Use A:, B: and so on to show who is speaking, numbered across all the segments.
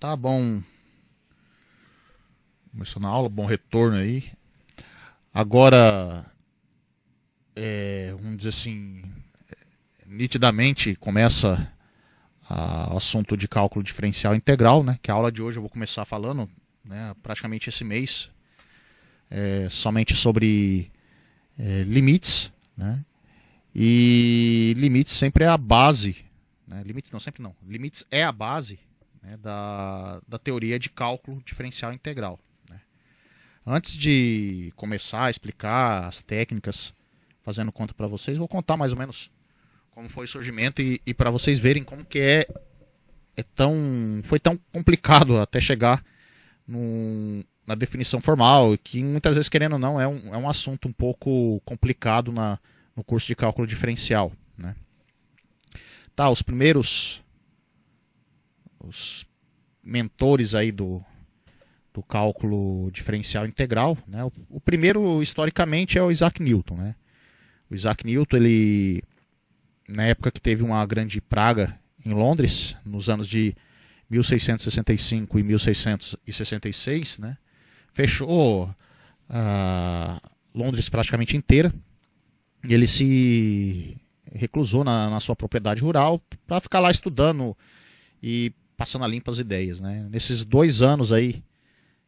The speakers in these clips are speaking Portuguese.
A: Tá bom. Começando a aula, bom retorno aí. Agora, vamos dizer assim, nitidamente começa o assunto de cálculo diferencial integral, né? Que a aula de hoje eu vou começar falando, né, praticamente esse mês, somente sobre limites, né? E limites sempre é a base, né? Limites não, sempre não. Limites é a base, né, da teoria de cálculo diferencial integral. Antes de começar a explicar as técnicas, fazendo conta para vocês, vou contar mais ou menos como foi o surgimento e para vocês verem como que foi tão complicado até chegar na definição formal, que muitas vezes, querendo ou não, é um assunto um pouco complicado no curso de cálculo diferencial, né? Tá, os mentores aí do cálculo diferencial integral, né? O primeiro, historicamente, é o Isaac Newton, né? O Isaac Newton, ele, na época que teve uma grande praga em Londres, nos anos de 1665 e 1666, né? Fechou Londres praticamente inteira, e ele se reclusou na sua propriedade rural para ficar lá estudando e passando a limpo as ideias, né? Nesses 2 anos aí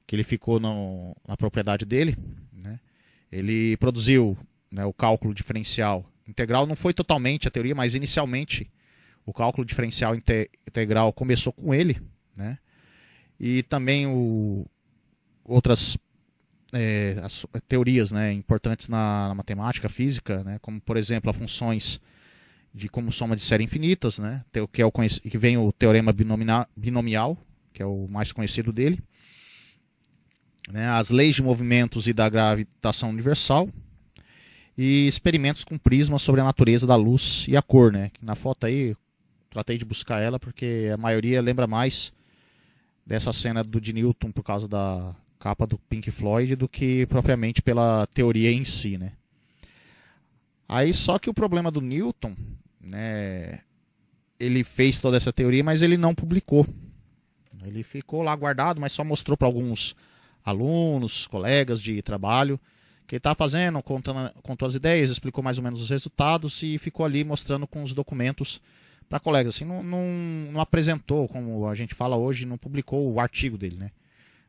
A: que ele ficou na propriedade dele, né, ele produziu, né, o cálculo diferencial integral. Não foi totalmente a teoria, mas inicialmente o cálculo diferencial integral começou com ele, né, e também outras as teorias, né, importantes na matemática, física, né, como por exemplo as funções de como soma de série infinitas, né, que vem o teorema binomial, que é o mais conhecido dele, né, as leis de movimentos e da gravitação universal, e experimentos com prismas sobre a natureza da luz e a cor, né? Na foto aí, tratei de buscar ela porque a maioria lembra mais dessa cena de Newton por causa da capa do Pink Floyd do que propriamente pela teoria em si, né? Aí só que o problema do Newton, né, ele fez toda essa teoria, mas ele não publicou. Ele ficou lá guardado, mas só mostrou para alguns alunos, colegas de trabalho, que ele estava fazendo, contou as ideias, explicou mais ou menos os resultados e ficou ali mostrando com os documentos para colegas. Assim, não apresentou, como a gente fala hoje, não publicou o artigo dele, né?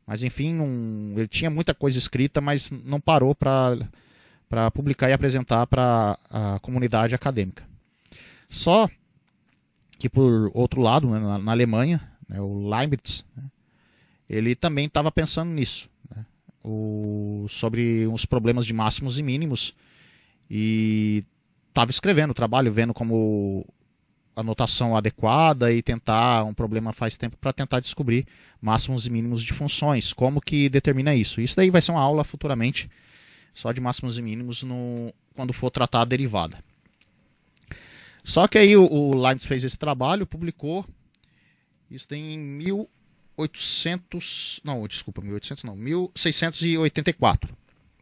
A: Mas enfim, ele tinha muita coisa escrita, mas não parou para publicar e apresentar para a comunidade acadêmica. Só que, por outro lado, né, na Alemanha, né, o Leibniz, né, ele também estava pensando nisso, né, sobre os problemas de máximos e mínimos, e estava escrevendo o trabalho, vendo como a notação adequada e tentar um problema faz tempo para tentar descobrir máximos e mínimos de funções, como que determina isso. Isso daí vai ser uma aula futuramente só de máximos e mínimos quando for tratar a derivada. Só que aí o Leibniz fez esse trabalho, publicou, isso tem em 1684,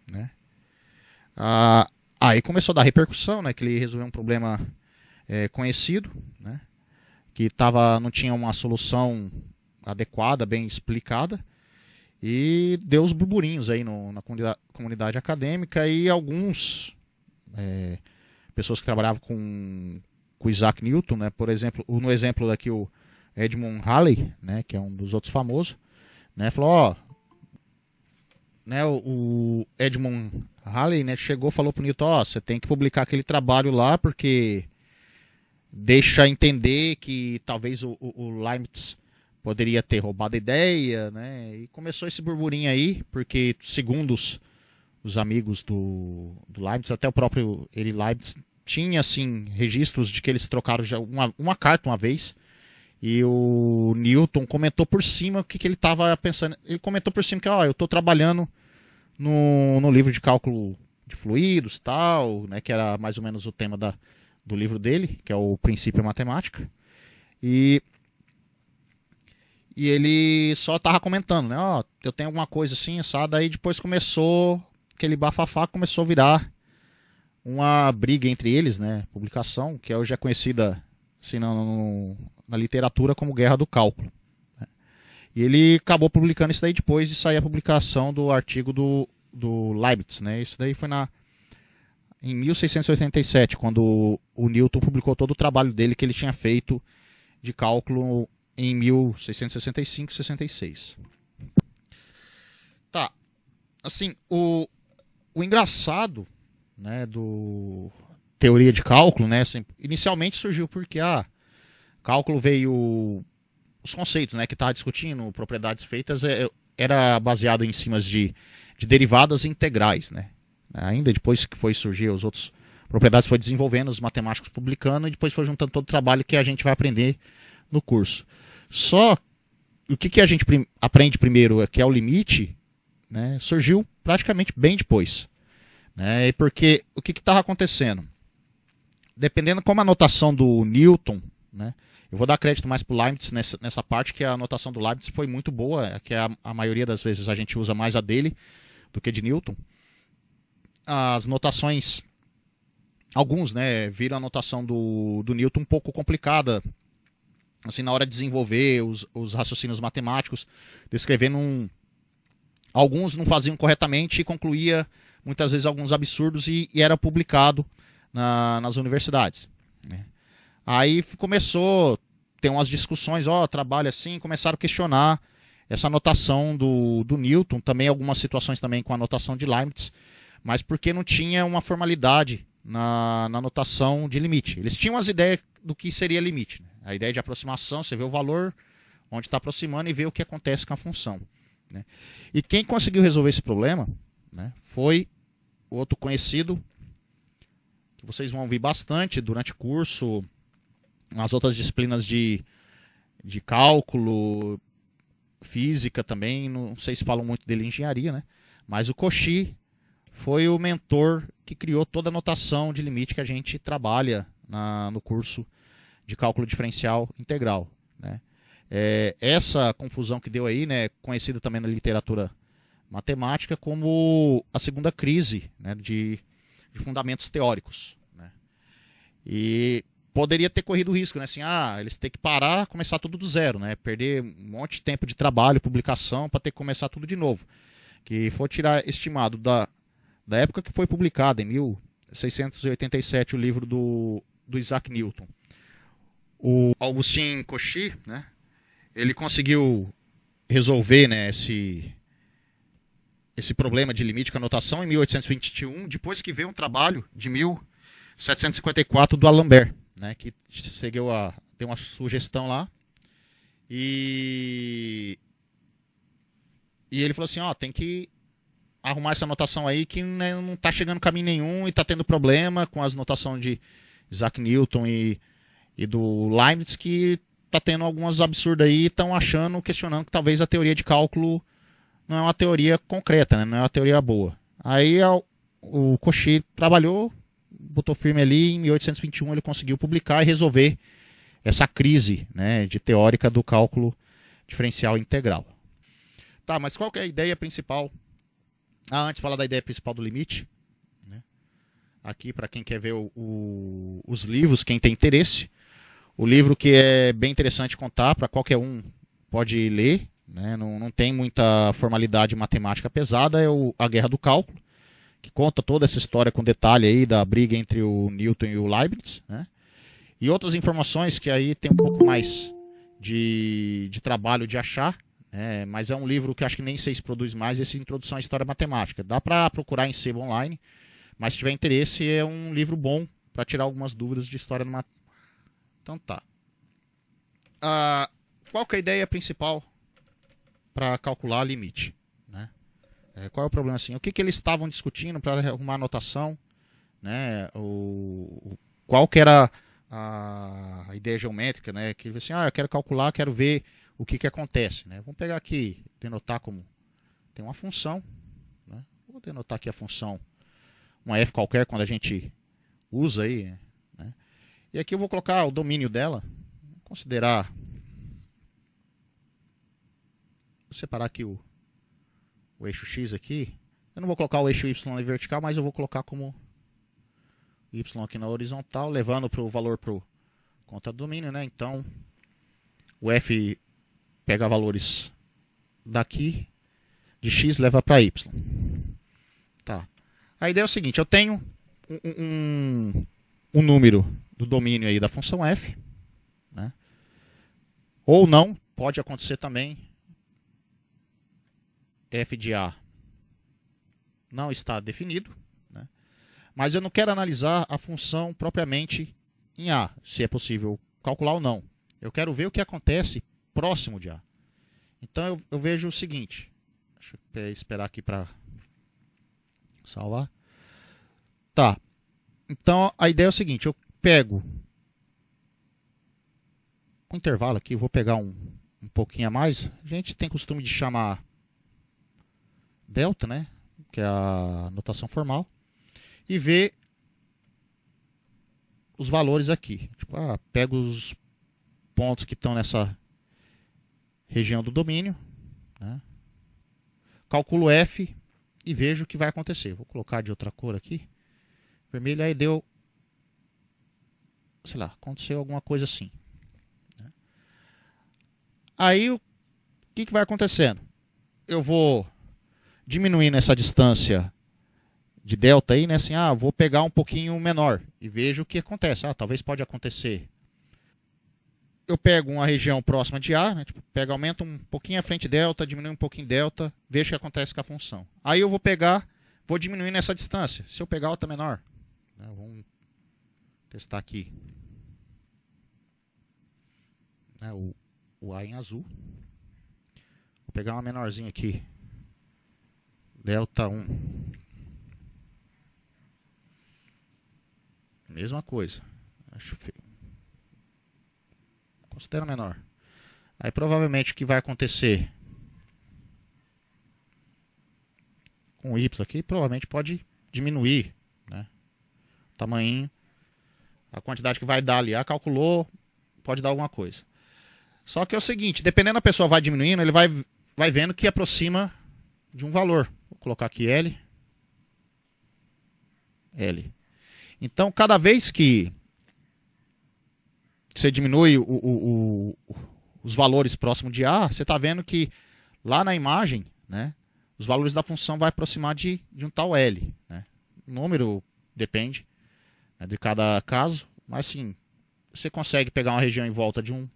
A: né? Aí começou a dar repercussão, né, que ele resolveu um problema conhecido, né, que não tinha uma solução adequada, bem explicada, e deu os burburinhos aí na comunidade acadêmica, e alguns pessoas que trabalhavam com Isaac Newton, né, por exemplo, no exemplo daqui o Edmund Halley, né, que é um dos outros famosos, né, falou, né, o Edmund Halley, né, falou para o Newton, você tem que publicar aquele trabalho lá porque deixa entender que talvez o Leibniz poderia ter roubado a ideia, né, e começou esse burburinho aí, porque segundo os amigos do Leibniz, até o próprio Leibniz tinha assim registros de que eles trocaram já uma carta uma vez. E o Newton comentou por cima o que ele estava pensando. Ele comentou por cima que eu estou trabalhando no livro de cálculo de fluidos, tal, né, que era mais ou menos o tema do livro dele, que é o Princípio Matemática. E ele só estava comentando, né, eu tenho alguma coisa assim, assada. Aí depois começou, aquele bafafá começou a virar uma briga entre eles, né, publicação, que hoje é conhecida assim, na literatura como Guerra do Cálculo, né? E ele acabou publicando isso daí depois de sair a publicação do artigo do Leibniz, né? Isso daí foi em 1687, quando o Newton publicou todo o trabalho dele que ele tinha feito de cálculo em 1665 e 66. Tá, assim, o engraçado, né, do teoria de cálculo, né, assim, inicialmente surgiu porque cálculo veio os conceitos, né, que estava discutindo propriedades feitas era baseado em cima de derivadas integrais, né. Ainda depois que foi surgir os outros propriedades, foi desenvolvendo, os matemáticos publicando e depois foi juntando todo o trabalho que a gente vai aprender no curso. Só o que a gente aprende primeiro, que é o limite, né, surgiu praticamente bem depois. Né, porque o que estava acontecendo? Dependendo como a notação do Newton, né, eu vou dar crédito mais para o Leibniz nessa parte, que a notação do Leibniz foi muito boa, que a maioria das vezes a gente usa mais a dele do que de Newton. As notações, alguns, né, viram a notação do Newton um pouco complicada, assim, na hora de desenvolver os raciocínios matemáticos, descrevendo alguns não faziam corretamente e concluía muitas vezes alguns absurdos e era publicado nas universidades. Né? Aí começou a ter umas discussões, trabalho assim, começaram a questionar essa notação do Newton, também algumas situações também com a notação de Leibniz, mas porque não tinha uma formalidade na notação de limite. Eles tinham as ideias do que seria limite. Né? A ideia de aproximação, você vê o valor onde está aproximando e vê o que acontece com a função. Né? E quem conseguiu resolver esse problema, né, foi outro conhecido, que vocês vão ouvir bastante durante o curso, nas outras disciplinas de cálculo, física também, não sei se falam muito dele em engenharia, né? Mas o Cauchy foi o mentor que criou toda a notação de limite que a gente trabalha no curso de cálculo diferencial integral. Né? Essa confusão que deu aí, né, conhecida também na literatura matemática como a segunda crise, né, de fundamentos teóricos. Né? E poderia ter corrido o risco, né, assim, eles têm que parar, começar tudo do zero, né, perder um monte de tempo de trabalho, publicação, para ter que começar tudo de novo. Que for tirar estimado da época que foi publicado, em 1687, o livro do Isaac Newton. O Augustin Cauchy, né, ele conseguiu resolver, né, esse problema de limite com a notação em 1821, depois que veio um trabalho de 1754 do Alembert, né, que deu uma sugestão lá, e ele falou assim, tem que arrumar essa notação aí que, né, não está chegando caminho nenhum e está tendo problema com as notações de Isaac Newton e do Leibniz, que está tendo algumas absurdas aí e estão questionando que talvez a teoria de cálculo não é uma teoria concreta, né, não é uma teoria boa. Aí o Cauchy trabalhou, botou firme ali, em 1821 ele conseguiu publicar e resolver essa crise, né, de teórica do cálculo diferencial integral. Tá, mas qual que é a ideia principal? Antes de falar da ideia principal do limite, né? Aqui para quem quer ver os livros, quem tem interesse, o livro que é bem interessante contar, para qualquer um pode ler, né? Não tem muita formalidade matemática pesada, é A Guerra do Cálculo, que conta toda essa história com detalhe aí da briga entre o Newton e o Leibniz, né? E outras informações que aí tem um pouco mais de trabalho de achar, mas é um livro que acho que nem sei se produz mais, esse Introdução à História Matemática. Dá para procurar em sebo online, mas se tiver interesse é um livro bom para tirar algumas dúvidas de história do matemática. Então tá. Qual que é a ideia principal para calcular limite? Né? Qual é o problema assim? O que eles estavam discutindo para arrumar a notação? Né? Qual que era a ideia geométrica? Né? Que assim, eu quero calcular, quero ver o que acontece. Né? Vamos pegar aqui, denotar como tem uma função. Né? Vou denotar aqui a função, uma f qualquer, quando a gente usa aí. Né? E aqui eu vou colocar o domínio dela. Vou considerar. Vou separar aqui o eixo x aqui. Eu não vou colocar o eixo y na vertical, mas eu vou colocar como y aqui na horizontal, levando o valor para o conta do domínio. Né? Então, o f pega valores daqui de x leva para y. Tá. A ideia é o seguinte, eu tenho um número do domínio aí da função f, né? Ou não, pode acontecer também f de a não está definido, né? Mas eu não quero analisar a função propriamente em a, se é possível calcular ou não. Eu quero ver o que acontece próximo de a. Então eu vejo o seguinte, deixa eu esperar aqui para salvar. Tá, então a ideia é o seguinte, eu pego um intervalo aqui, vou pegar um pouquinho a mais. A gente tem costume de chamar delta, né? Que é a notação formal. E ver os valores aqui. Tipo, pego os pontos que estão nessa região do domínio, né? Calculo f e vejo o que vai acontecer. Vou colocar de outra cor aqui. Vermelho, aí deu, sei lá, aconteceu alguma coisa assim. Aí o que vai acontecendo? Eu vou diminuindo essa distância de delta aí, né? Assim, vou pegar um pouquinho menor e vejo o que acontece. Talvez pode acontecer. Eu pego uma região próxima de A, né? Tipo, aumento um pouquinho a frente delta, diminui um pouquinho delta, vejo o que acontece com a função. Aí eu vou diminuindo essa distância. Se eu pegar outra menor, né? Vamos testar aqui. O A em azul. Vou pegar uma menorzinha aqui. Delta 1. Mesma coisa. Acho feio. Considera menor. Aí provavelmente o que vai acontecer com o Y aqui, provavelmente pode diminuir, né? O tamanho, a quantidade que vai dar ali. Calculou, pode dar alguma coisa. Só que é o seguinte, dependendo da pessoa vai diminuindo, ele vai vendo que aproxima de um valor. Vou colocar aqui L. Então, cada vez que você diminui os valores próximos de A, você está vendo que lá na imagem, né, os valores da função vai aproximar de um tal L. Né? O número depende, né, de cada caso, mas sim, você consegue pegar uma região em volta de um.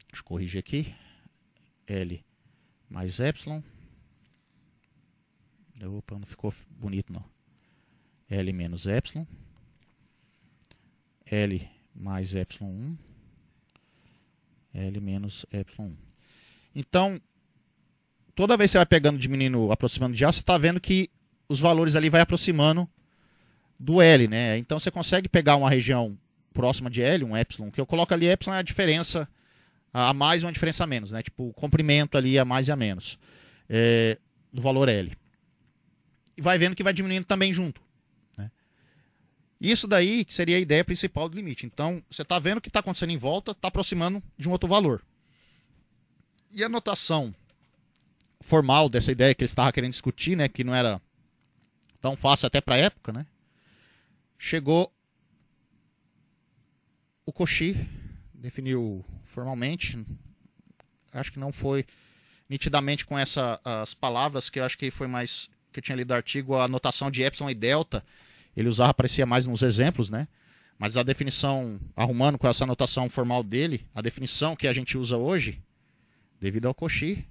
A: Deixa eu corrigir aqui. L mais epsilon. Opa, não ficou bonito não. L menos epsilon. L mais epsilon 1. L menos epsilon 1. Então, toda vez que você vai pegando, diminuindo, aproximando de A, você está vendo que os valores ali vai aproximando do L, né? Então você consegue pegar uma região próxima de L, um epsilon, que eu coloco ali, epsilon é a diferença a mais ou a diferença a menos, né? Tipo, o comprimento ali a mais e a menos do valor L. E vai vendo que vai diminuindo também junto. Né? Isso daí que seria a ideia principal do limite. Então, você está vendo o que está acontecendo em volta, está aproximando de um outro valor. E a notação formal dessa ideia que eles estavam querendo discutir, né? Que não era tão fácil até para a época, né? Chegou o Cauchy, definiu formalmente, acho que não foi nitidamente com as palavras, que eu acho que foi mais que eu tinha lido o artigo, a notação de epsilon e delta, ele usava, aparecia mais nos exemplos, né? Mas a definição, arrumando com essa notação formal dele, a definição que a gente usa hoje, devido ao Cauchy,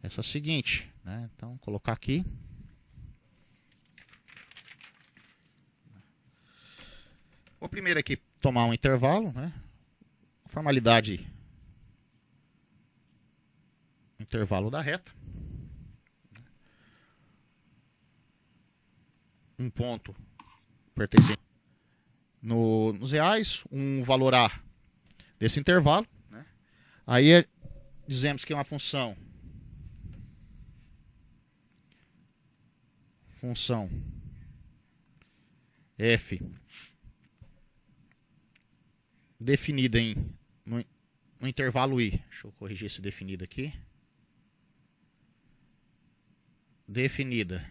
A: essa é a seguinte, né? Então, vou colocar aqui. Vou primeiro aqui tomar um intervalo, né? Formalidade, intervalo da reta. Um ponto pertencente nos reais, um valor A desse intervalo. Né? Aí dizemos que é uma função f definida no intervalo I. Deixa eu corrigir esse definido aqui. Definida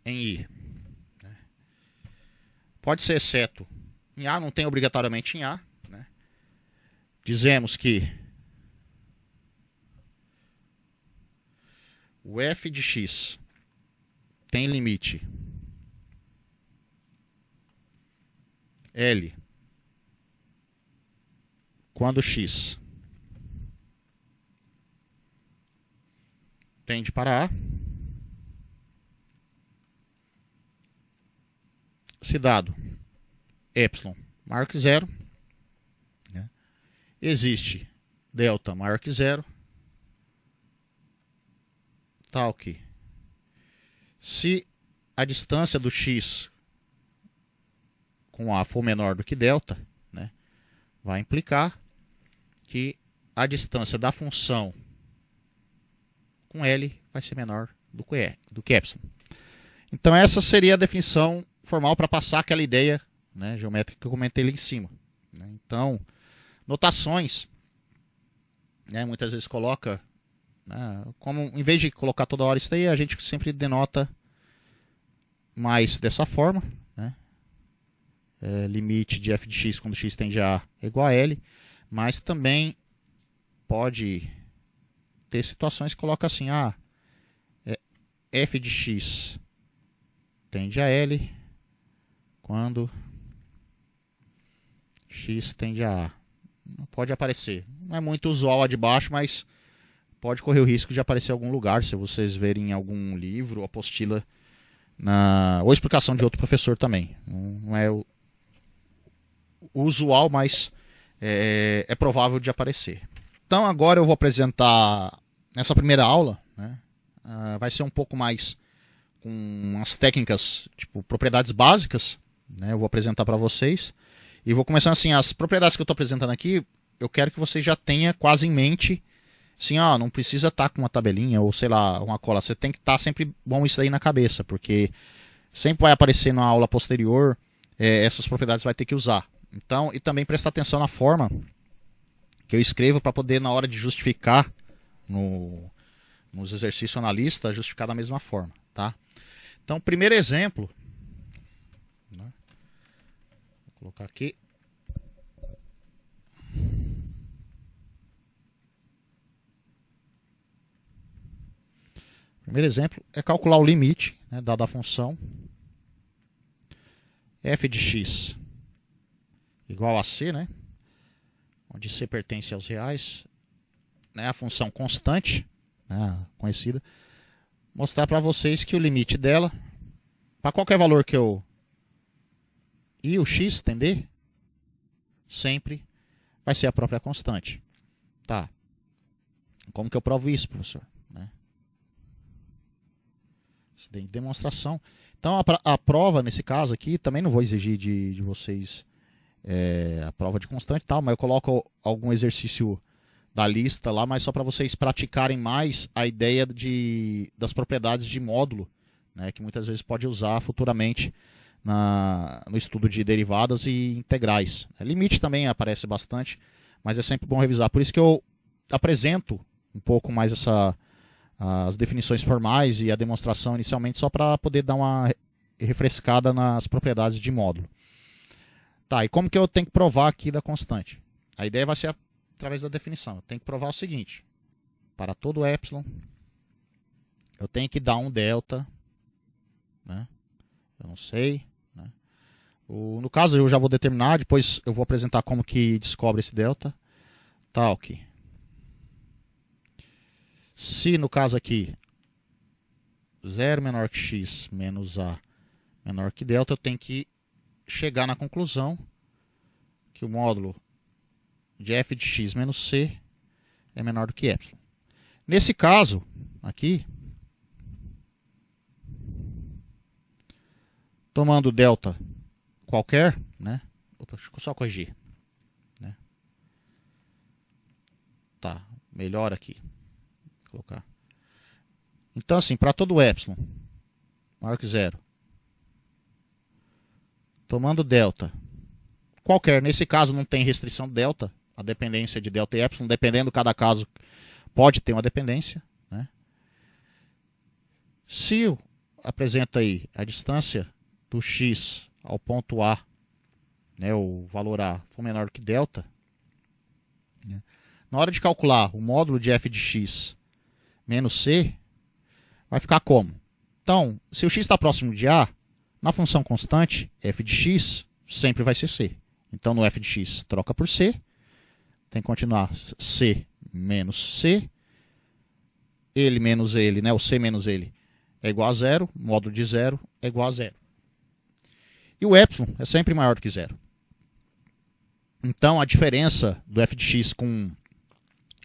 A: em I. Pode ser exceto Em A não tem obrigatoriamente em A, né? Dizemos que o f de x tem limite L quando x tende para A, se dado epsilon maior que zero, né, existe delta maior que zero, tal que se a distância do x com A for menor do que delta, né, vai implicar que a distância da função com L vai ser menor do que epsilon. Então essa seria a definição formal para passar aquela ideia, né, geométrica que eu comentei ali em cima. Né? Então, notações, né, muitas vezes coloca, né, como em vez de colocar toda hora isso daí, a gente sempre denota mais dessa forma, né? Limite de f de x quando x tende a A é igual a L, mas também pode ter situações que coloca assim, f de x tende a L quando x tende a A. Pode aparecer. Não é muito usual a de baixo, mas pode correr o risco de aparecer em algum lugar, se vocês verem em algum livro, apostila, ou explicação de outro professor também. Não é o usual, mas é provável de aparecer. Então agora eu vou apresentar nessa primeira aula, né, vai ser um pouco mais com as técnicas, tipo propriedades básicas, né, eu vou apresentar para vocês. E vou começar assim, as propriedades que eu estou apresentando aqui, eu quero que você já tenha quase em mente, assim, não precisa estar com uma tabelinha ou sei lá, uma cola, você tem que estar sempre bom isso aí na cabeça, porque sempre vai aparecer na aula posterior, essas propriedades vai ter que usar. Então, e também prestar atenção na forma que eu escrevo para poder, na hora de justificar nos exercícios analistas, justificar da mesma forma, tá? Então, primeiro exemplo, né? Vou colocar aqui. Primeiro exemplo é calcular o limite, né, dada a função f de x igual a c, né, onde c pertence aos reais, né, a função constante, né, conhecida, mostrar para vocês que o limite dela, para qualquer valor que eu e o x tender, sempre vai ser a própria constante. Tá. Como que eu provo isso, professor? Né? De demonstração. Então a prova, nesse caso aqui, também não vou exigir de vocês a prova de constante e tal, mas eu coloco algum exercício da lista lá, mas só para vocês praticarem mais a ideia das propriedades de módulo, né, que muitas vezes pode usar futuramente no estudo de derivadas e integrais. Limite também aparece bastante, mas é sempre bom revisar. Por isso que eu apresento um pouco mais as definições formais e a demonstração inicialmente, só para poder dar uma refrescada nas propriedades de módulo. Tá, e como que eu tenho que provar aqui da constante? A ideia vai ser através da definição. Eu tenho que provar o seguinte: para todo epsilon, eu tenho que dar um delta, né? Eu não sei, né? No caso eu já vou determinar, depois eu vou apresentar como que descobre esse delta, tal que se no caso aqui 0 menor que x menos a menor que delta, eu tenho que chegar na conclusão que o módulo de f de x menos c é menor do que epsilon. Nesse caso aqui, tomando delta qualquer, né? Opa, deixa eu só corrigir, né? Tá, melhor aqui. Vou colocar. Então assim, para todo epsilon maior que zero, tomando delta qualquer, nesse caso não tem restrição delta, a dependência de delta e epsilon, dependendo de cada caso, pode ter uma dependência, né? Se apresenta aí a distância do x ao ponto A né, o valor A for menor que delta, né, na hora de calcular o módulo de f de x menos c, vai ficar como? Então, se o x está próximo de A, na função constante, f de x sempre vai ser c. Então, no f de x, troca por c. Tem que continuar c menos c. Ele menos ele, né, o c menos ele, é igual a zero. Módulo de zero é igual a zero. E o epsilon é sempre maior do que zero. Então, a diferença do f de x com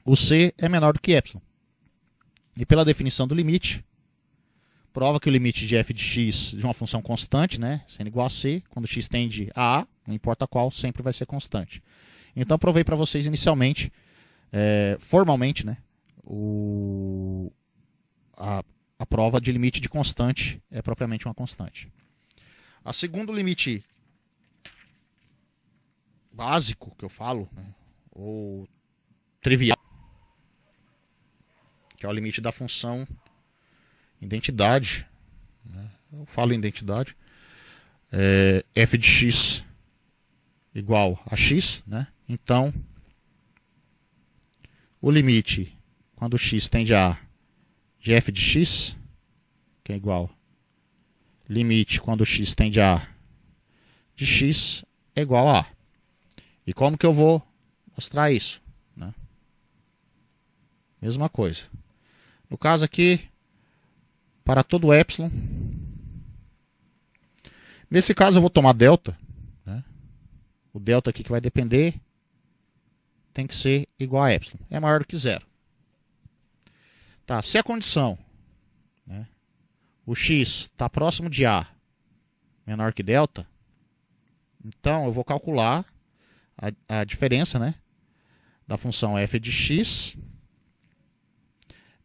A: o c é menor do que epsilon. E pela definição do limite, prova que o limite de f de x de uma função constante, né, sendo igual a c, quando x tende a A, não importa qual, sempre vai ser constante. Então, provei para vocês inicialmente, formalmente, né, a prova de limite de constante é propriamente uma constante. A segundo limite básico que eu falo, né, ou trivial, que é o limite da função identidade, né? Eu falo identidade, f de x igual a x, né? Então, o limite quando x tende a A de f de x, que é igual limite quando x tende a A de x, é igual a A. E como que eu vou mostrar isso, né? Mesma coisa. No caso aqui, para todo epsilon. Nesse caso eu vou tomar delta, né? O delta aqui que vai depender tem que ser igual a epsilon. É maior do que zero. Tá, se a condição, né, o x está próximo de A menor que delta, então eu vou calcular a diferença, né, da função f de x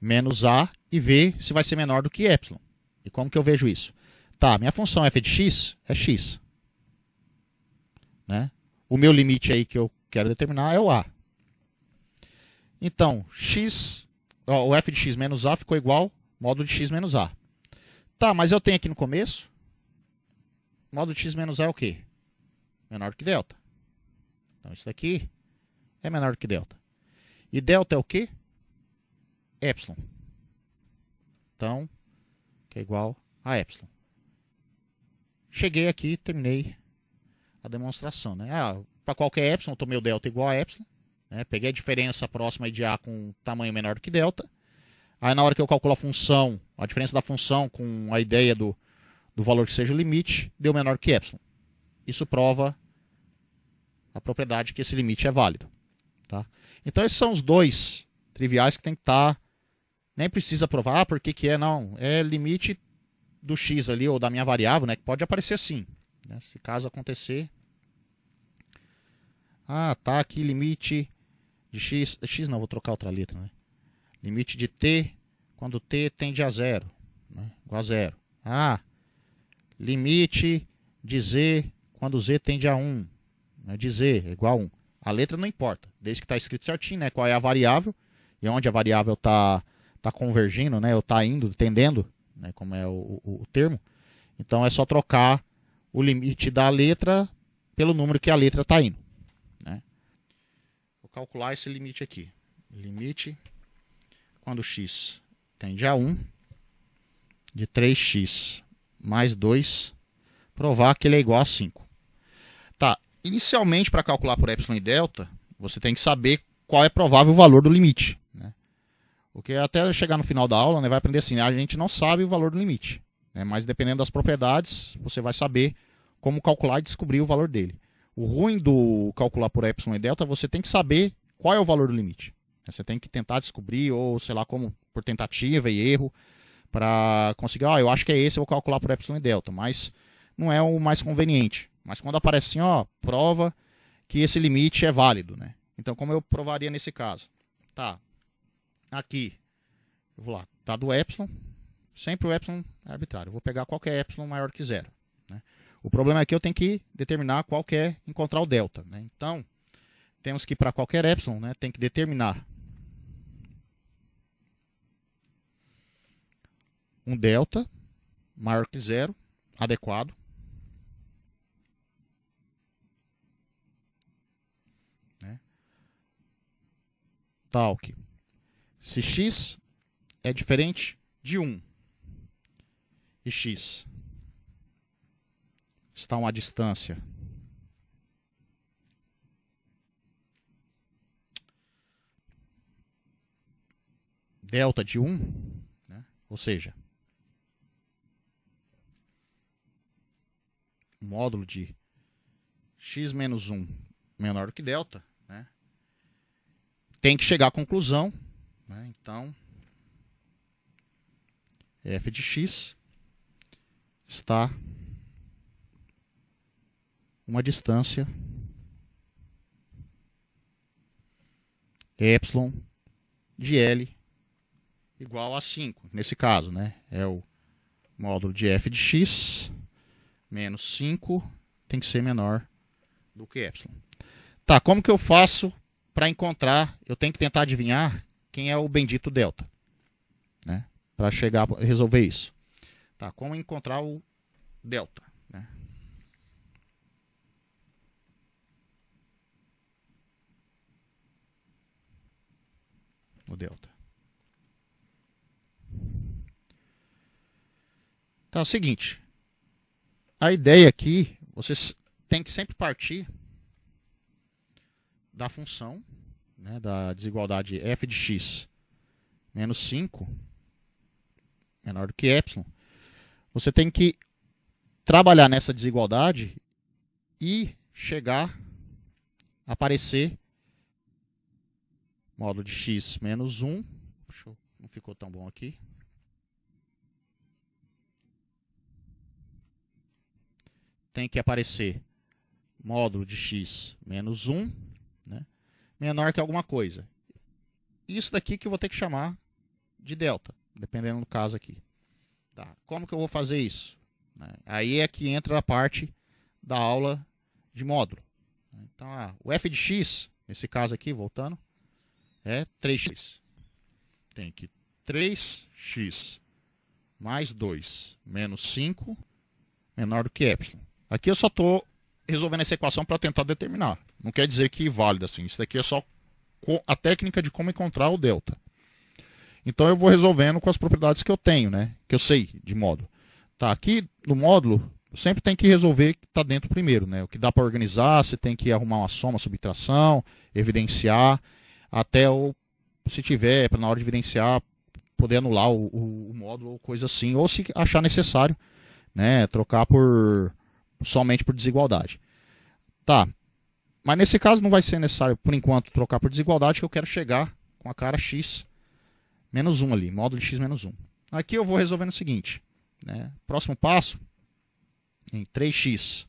A: menos A e ver se vai ser menor do que epsilon. E como que eu vejo isso? Tá, minha função f de x é x, né? O meu limite aí que eu quero determinar é o A. Então, o f de x menos A ficou igual módulo de x menos A. Tá, mas eu tenho aqui no começo, módulo de x menos A é o quê? Menor do que delta. Então, isso daqui é menor do que delta. E delta é o quê? Epsilon. Então, que é igual a epsilon. Cheguei aqui, terminei a demonstração, né? Para qualquer epsilon, eu tomei o delta igual a epsilon, né? Peguei a diferença próxima de A com tamanho menor do que delta. Aí na hora que eu calculo a função, a diferença da função com a ideia do valor que seja o limite, deu menor que epsilon. Isso prova a propriedade que esse limite é válido. Tá? Então esses são os dois triviais que tem que estar. Nem precisa provar por que é, não. É limite do x ali, ou da minha variável, né? Que pode aparecer sim. Né? Se caso acontecer. Tá aqui limite de x. X não, vou trocar outra letra, né? Limite de t quando t tende a zero, né? Igual a zero. Limite de z quando z tende a 1, né? De z é igual a 1. A letra não importa, desde que está escrito certinho, né? Qual é a variável e onde a variável está convergindo, né? Ou está indo, tendendo, né? Como é o termo. Então é só trocar o limite da letra pelo número que a letra está indo, né? Vou calcular esse limite aqui. Limite quando x tende a 1 de 3x mais 2, provar que ele é igual a 5. Tá, inicialmente para calcular por epsilon e delta, você tem que saber qual é provável o valor do limite, né? Porque até chegar no final da aula, né, vai aprender assim, a gente não sabe o valor do limite, né, mas dependendo das propriedades, você vai saber como calcular e descobrir o valor dele. O ruim do calcular por epsilon e delta, você tem que saber qual é o valor do limite. Você tem que tentar descobrir, ou sei lá, como por tentativa e erro, para conseguir, eu acho que é esse, eu vou calcular por epsilon e delta, mas não é o mais conveniente. Mas quando aparece assim, prova que esse limite é válido, né? Então, como eu provaria nesse caso? Tá, aqui, eu vou lá, tá do epsilon, sempre o epsilon é arbitrário, eu vou pegar qualquer epsilon maior que zero, né? O problema é que eu tenho que determinar qual que é encontrar o delta, né? Então, temos que para qualquer epsilon, né, tem que determinar um delta maior que zero, adequado. tal que se x é diferente de 1 e x está a uma distância delta de 1, né? Ou seja, o módulo de x menos 1 menor do que delta, né? Tem que chegar à conclusão, né? Então, f de x está uma distância epsilon de L igual a 5. Nesse caso, né? É o módulo de f de x menos 5 tem que ser menor do que epsilon. Tá, como que eu faço para encontrar? Eu tenho que tentar adivinhar quem é o bendito delta, né? Para chegar a resolver isso. Tá, como encontrar o delta, né? O delta. Então é o seguinte, a ideia aqui, você tem que sempre partir da função, né, da desigualdade f de x menos 5 menor do que epsilon. Você tem que trabalhar nessa desigualdade e chegar a aparecer módulo de x menos 1. Não ficou tão bom aqui. Tem que aparecer módulo de x menos 1, né, menor que alguma coisa. Isso daqui que eu vou ter que chamar de delta, dependendo do caso aqui. Tá. Como que eu vou fazer isso? Aí é que entra a parte da aula de módulo. Então, o f de x, nesse caso aqui, voltando, é 3x. Tem que 3x mais 2 menos 5 menor do que epsilon. Aqui eu só estou resolvendo essa equação para tentar determinar. Não quer dizer que válida assim. Isso daqui é só a técnica de como encontrar o delta. Então eu vou resolvendo com as propriedades que eu tenho, né? Que eu sei de módulo. Tá, aqui no módulo sempre tem que resolver o que está dentro primeiro, né? O que dá para organizar, você tem que arrumar uma soma, subtração, evidenciar, até o, se tiver, para na hora de evidenciar, poder anular o módulo ou coisa assim, ou se achar necessário, né? Trocar somente por desigualdade. Tá, mas nesse caso não vai ser necessário, por enquanto, trocar por desigualdade, que eu quero chegar com a cara x menos 1 ali, módulo de x menos 1. Aqui eu vou resolvendo o seguinte, né? Próximo passo, em 3x,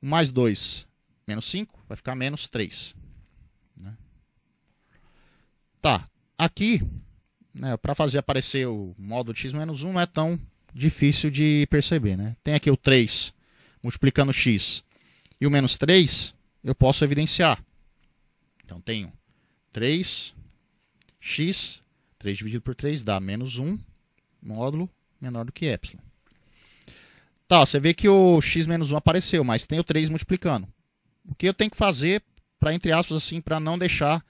A: 1 mais 2 menos 5, vai ficar menos 3. Né? Tá, aqui, né, para fazer aparecer o módulo de x menos 1 não é tão difícil de perceber. Né? Tem aqui o 3 multiplicando x e o menos 3, eu posso evidenciar. Então tenho 3x, 3 dividido por 3 dá menos 1, módulo menor do que epsilon. Tá, você vê que o x menos 1 apareceu, mas tem o 3 multiplicando. O que eu tenho que fazer para, entre aspas, assim, para não deixar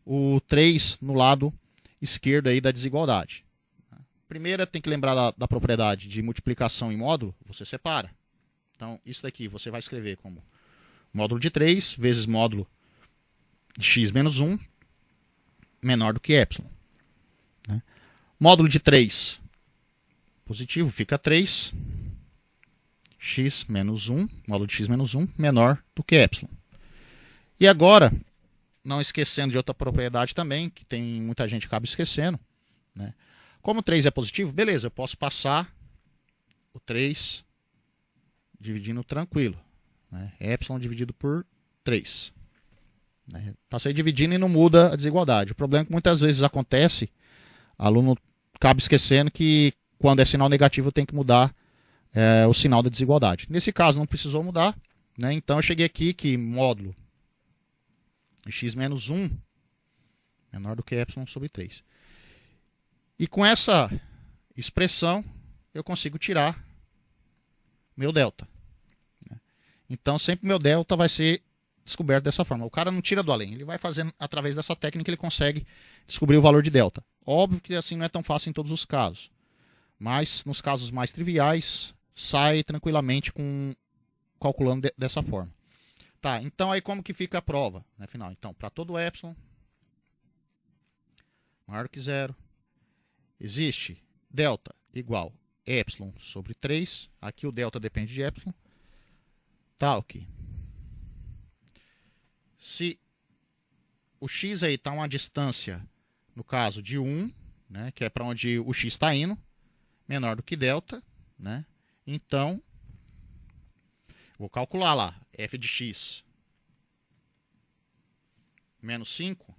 A: o 3 no lado esquerdo aí da desigualdade? Primeiro, tem que lembrar da propriedade de multiplicação em módulo, você separa. Então, isso daqui você vai escrever como módulo de 3 vezes módulo de x menos 1 menor do que epsilon. Né? Módulo de 3 positivo fica 3 x menos 1, módulo de x menos 1 menor do que epsilon. E agora, não esquecendo de outra propriedade também, que tem muita gente que acaba esquecendo, né? Como 3 é positivo, beleza, eu posso passar o 3 dividindo tranquilo. Né? Epsilon dividido por 3. Né? Passei dividindo e não muda a desigualdade. O problema é que muitas vezes acontece, o aluno acaba esquecendo que quando é sinal negativo tem que mudar o sinal da desigualdade. Nesse caso não precisou mudar, né? Então eu cheguei aqui que módulo de x menos 1 menor do que epsilon sobre 3. E com essa expressão eu consigo tirar meu delta. Então sempre meu delta vai ser descoberto dessa forma. O cara não tira do além, ele vai fazendo através dessa técnica, ele consegue descobrir o valor de delta. Óbvio que assim não é tão fácil em todos os casos, mas nos casos mais triviais sai tranquilamente calculando dessa forma. Tá, então aí como que fica a prova, né, final? Então, para todo epsilon maior que zero, existe delta igual epsilon sobre 3, aqui o delta depende de epsilon, tal que se o x aí está a uma distância, no caso de 1, né, que é para onde o x está indo, menor do que delta, né, então vou calcular lá, f de x menos 5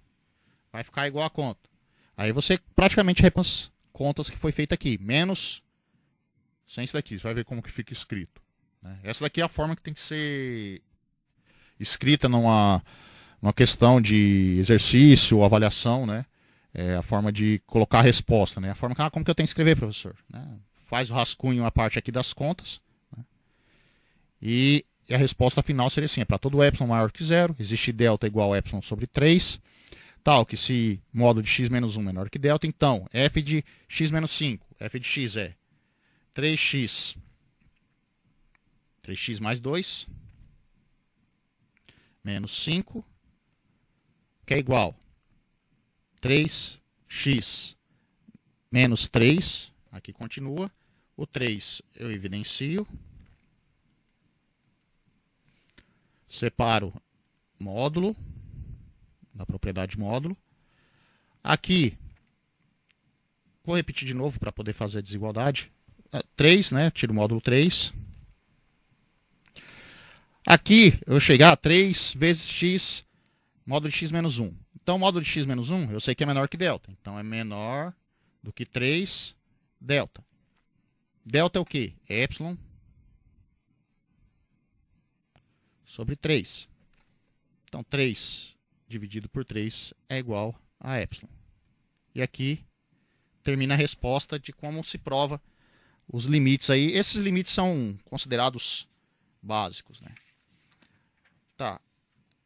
A: vai ficar igual a quanto? Aí você praticamente repõe as contas que foi feita aqui, menos sem isso daqui, você vai ver como que fica escrito, né? Essa daqui é a forma que tem que ser escrita numa questão de exercício ou avaliação, né? É a forma de colocar a resposta, né? A forma como que eu tenho que escrever, professor, né? Faz o rascunho a parte aqui das contas, né? E a resposta final seria assim, é para todo epsilon maior que zero, existe delta igual a epsilon sobre 3, tal que se módulo de x menos 1 menor que delta, então f de x menos 5, f de x é 3x mais 2 menos 5, que é igual 3x menos 3, aqui continua, o 3 eu evidencio, separo módulo, da propriedade módulo, aqui, vou repetir de novo para poder fazer a desigualdade, 3, né, tiro o módulo 3, aqui eu vou chegar a 3 vezes x, módulo de x menos 1. Então, módulo de x menos 1, eu sei que é menor que delta. Então, é menor do que 3 delta. Delta é o quê? É epsilon sobre 3. Então, 3 dividido por 3 é igual a epsilon. E aqui termina a resposta de como se prova os limites aí. Esses limites são considerados básicos, né? Tá.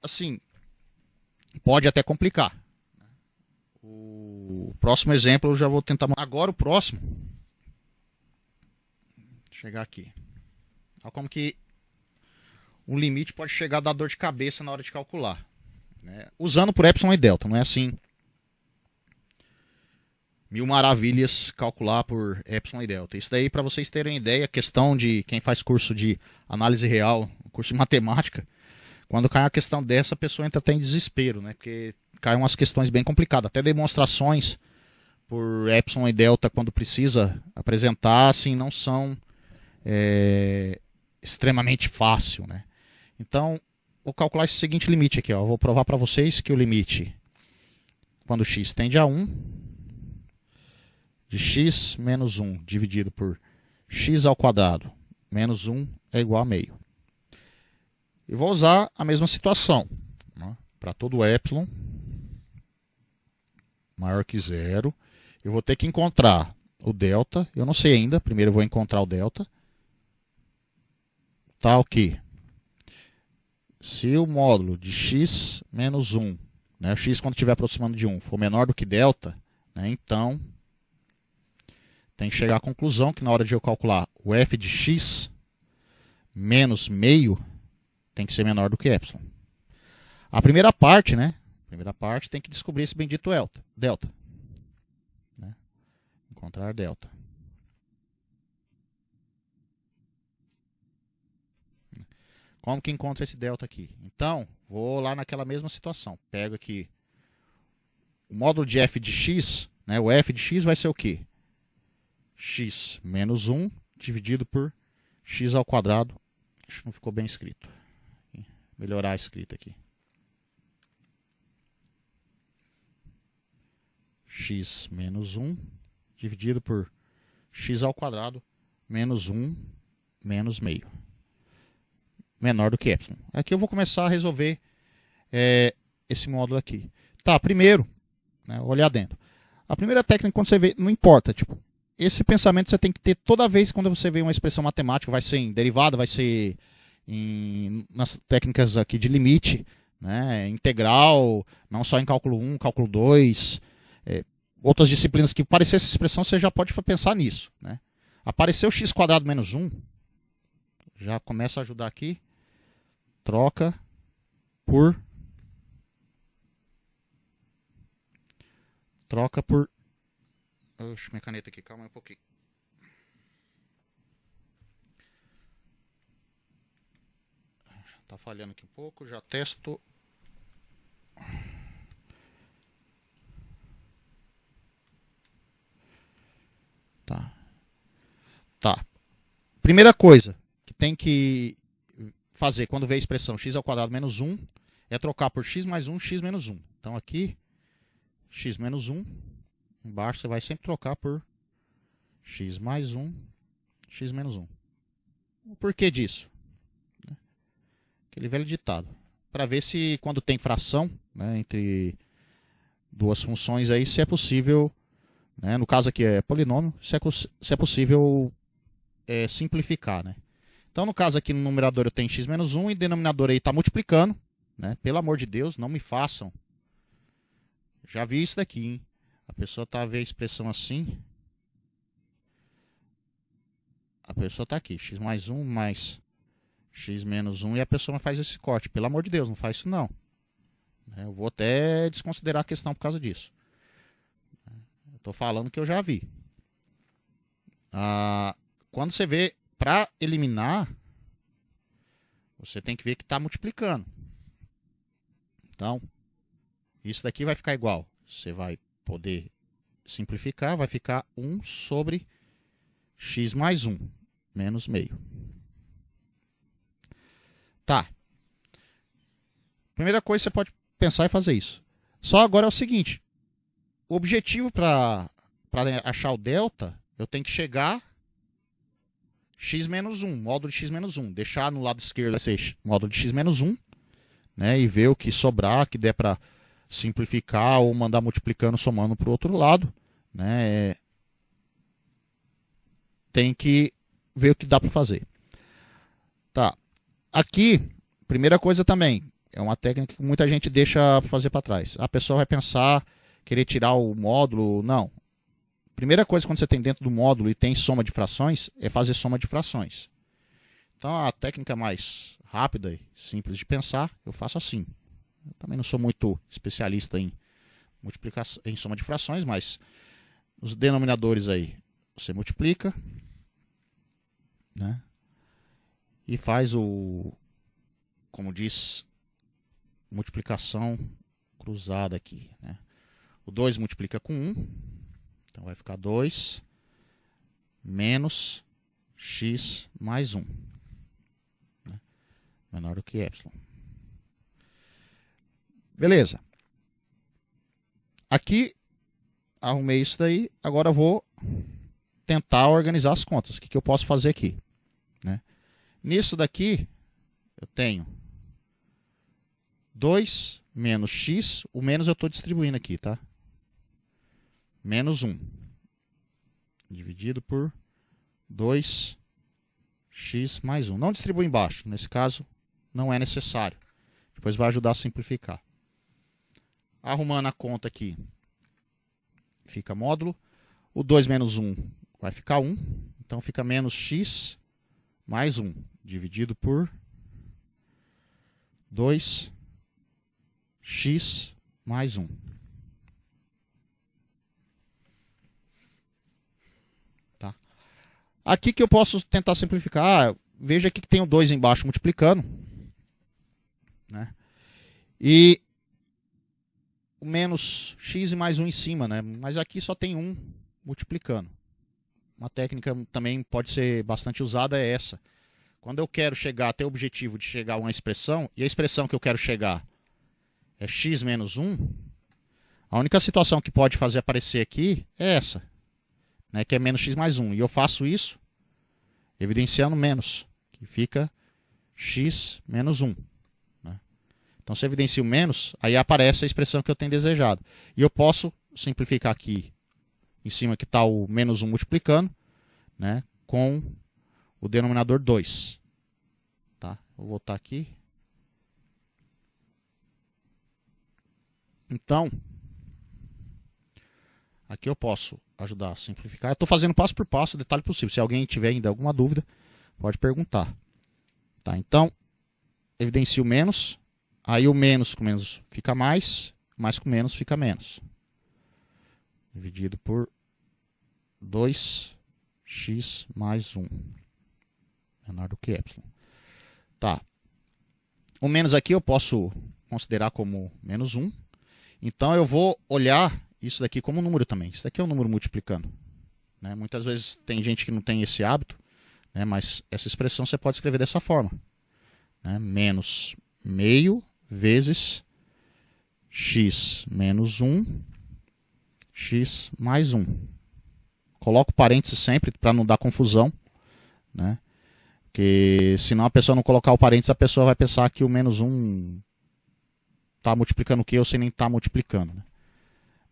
A: Assim, pode até complicar. O próximo exemplo eu já vou tentar. Agora o próximo. Vou chegar aqui. Olha como que o limite pode chegar a dar dor de cabeça na hora de calcular, né? Usando por epsilon e delta, não é assim mil maravilhas calcular por epsilon e delta. Isso daí, para vocês terem ideia, questão de quem faz curso de análise real, curso de matemática, quando cai uma questão dessa, a pessoa entra até em desespero, né? Porque caem umas questões bem complicadas. Até demonstrações por epsilon e delta, quando precisa apresentar, assim, não são extremamente fácil, né? Então, vou calcular esse seguinte limite aqui, ó. Vou provar para vocês que o limite, quando x tende a 1, de x menos 1 dividido por x ao quadrado menos 1 é igual a meio. E vou usar a mesma situação, né? Para todo epsilon maior que zero, eu vou ter que encontrar o delta. Eu não sei ainda, primeiro eu vou encontrar o delta. Tal que, se o módulo de x menos 1, né, o x quando estiver aproximando de 1, for menor do que delta, né, então tem que chegar à conclusão que na hora de eu calcular o f de x menos meio, tem que ser menor do que epsilon. A primeira parte, né? Tem que descobrir esse bendito delta. Né? Encontrar delta. Como que encontra esse delta aqui? Então, vou lá naquela mesma situação. Pego aqui o módulo de f de x, né? O f de x vai ser o quê? X menos 1 dividido por x ao quadrado. Acho que não ficou bem escrito. Vou melhorar a escrita aqui. X menos 1 dividido por x ao quadrado menos 1 menos meio. Menor do que epsilon. Aqui eu vou começar a resolver esse módulo aqui. Tá, primeiro, né, olhar dentro. A primeira técnica, quando você vê, não importa, tipo, esse pensamento você tem que ter toda vez quando você vê uma expressão matemática, vai ser em derivada, vai ser nas técnicas aqui de limite, né, integral, não só em cálculo 1, cálculo 2, outras disciplinas que parecer essa expressão, você já pode pensar nisso. Né? Apareceu x² menos 1, já começa a ajudar aqui, troca por Oxe, minha caneta aqui, calma aí um pouquinho. Tá falhando aqui um pouco, já testo. Tá. Primeira coisa que tem que fazer quando vê a expressão x² menos 1 é trocar por x mais 1, x menos 1. Então aqui, x menos 1, embaixo você vai sempre trocar por x mais 1, x menos 1. O porquê disso? Aquele velho ditado. Para ver se quando tem fração, né, entre duas funções aí, se é possível, né, no caso aqui é polinômio, se é possível simplificar. Né? Então no caso aqui no numerador eu tenho x menos 1 e o denominador aí está multiplicando. Né? Pelo amor de Deus, não me façam. Já vi isso daqui, hein? A pessoa está a ver a expressão assim. A pessoa está aqui, x mais 1 mais x menos 1 e a pessoa faz esse corte. Pelo amor de Deus, não faz isso não. Eu vou até desconsiderar a questão por causa disso. Estou falando que eu já vi. Quando você vê, para eliminar, você tem que ver que está multiplicando. Então, isso daqui vai ficar igual. Você vai poder simplificar, vai ficar 1 sobre x mais 1, menos meio. Tá. Primeira coisa que você pode pensar é fazer isso. Só agora é o seguinte. O objetivo para achar o delta, eu tenho que chegar x menos 1, módulo de x menos 1. Deixar no lado esquerdo vai ser módulo de x menos 1. Né, e ver o que sobrar, que der para simplificar ou mandar multiplicando, somando para o outro lado. Né, tem que ver o que dá para fazer. Tá. Aqui, primeira coisa também, é uma técnica que muita gente deixa fazer para trás. A pessoa vai pensar, querer tirar o módulo, não. Primeira coisa quando você tem dentro do módulo e tem soma de frações, é fazer soma de frações. Então a técnica mais rápida e simples de pensar, eu faço assim. Eu também não sou muito especialista em multiplicação, em soma de frações, mas os denominadores aí, você multiplica, né? E faz como diz, multiplicação cruzada aqui. Né? O 2 multiplica com 1, então vai ficar 2 menos x mais 1. Né? Menor do que y. Beleza. Aqui, arrumei isso daí, agora eu vou tentar organizar as contas. O que eu posso fazer aqui? Né? Nisso daqui, eu tenho 2 menos x, o menos eu estou distribuindo aqui, tá? Menos 1, dividido por 2x mais 1. Não distribui embaixo, nesse caso não é necessário. Depois vai ajudar a simplificar. Arrumando a conta aqui, fica módulo. O 2 menos 1 vai ficar 1, então fica menos x mais 1, dividido por 2x mais 1. Tá? Aqui que eu posso tentar simplificar. Veja aqui que tem o 2 embaixo multiplicando. Né? E o menos x e mais 1 em cima. Né? Mas aqui só tem 1 multiplicando. Uma técnica também pode ser bastante usada é essa. Quando eu quero chegar até o objetivo de chegar a uma expressão, e a expressão que eu quero chegar é x menos 1, a única situação que pode fazer aparecer aqui é essa, né, que é menos x mais 1. E eu faço isso evidenciando menos, que fica x menos 1. Né? Então, se eu evidencio menos, aí aparece a expressão que eu tenho desejado. E eu posso simplificar aqui, em cima que está o menos 1 multiplicando, né, com o denominador 2. Tá? Vou voltar aqui. Então, aqui eu posso ajudar a simplificar. Eu estou fazendo passo por passo, detalhe possível. Se alguém tiver ainda alguma dúvida, pode perguntar. Tá? Então, evidencio menos. Aí o menos com menos fica mais com menos fica menos. Dividido por 2x mais 1. Menor do que y. Tá. O menos aqui eu posso considerar como menos 1. Então eu vou olhar isso daqui como um número também. Isso daqui é um número multiplicando. Né? Muitas vezes tem gente que não tem esse hábito, né? Mas essa expressão você pode escrever dessa forma. Né? Menos meio vezes x menos 1, x mais 1. Coloco parênteses sempre para não dar confusão. Né? Porque senão a pessoa não colocar o parênteses, a pessoa vai pensar que o menos 1 está multiplicando o que ou se nem está multiplicando. Né?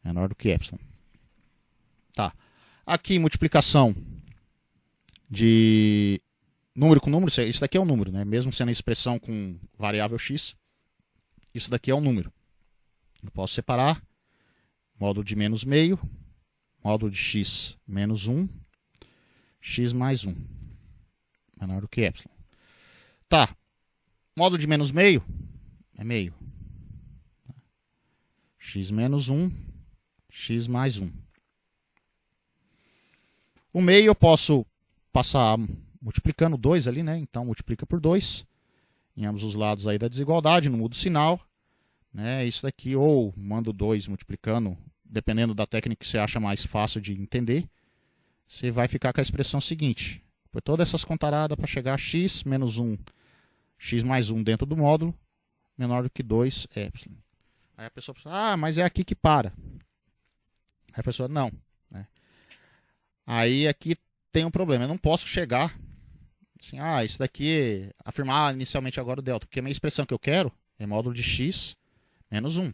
A: Menor do que y. Tá. Aqui, multiplicação de número com número. Isso daqui é um número, né? Mesmo sendo a expressão com variável x, isso daqui é um número. Eu posso separar módulo de menos meio, módulo de x menos 1, x mais 1. Menor do que y. Tá. Módulo de menos meio é meio. X menos 1, x mais 1. O meio eu posso passar multiplicando 2 ali, né? Então multiplica por 2 em ambos os lados aí da desigualdade, não muda o sinal. Né? Isso daqui, ou mando 2 multiplicando, dependendo da técnica que você acha mais fácil de entender, você vai ficar com a expressão seguinte. Foi todas essas contaradas para chegar a x menos 1, x mais 1 dentro do módulo, menor do que 2, y. Aí a pessoa pensa, mas é aqui que para. Aí a pessoa, não. Né? Aí aqui tem um problema, eu não posso chegar, assim, isso daqui, afirmar inicialmente agora o delta, porque a minha expressão que eu quero é módulo de x menos 1.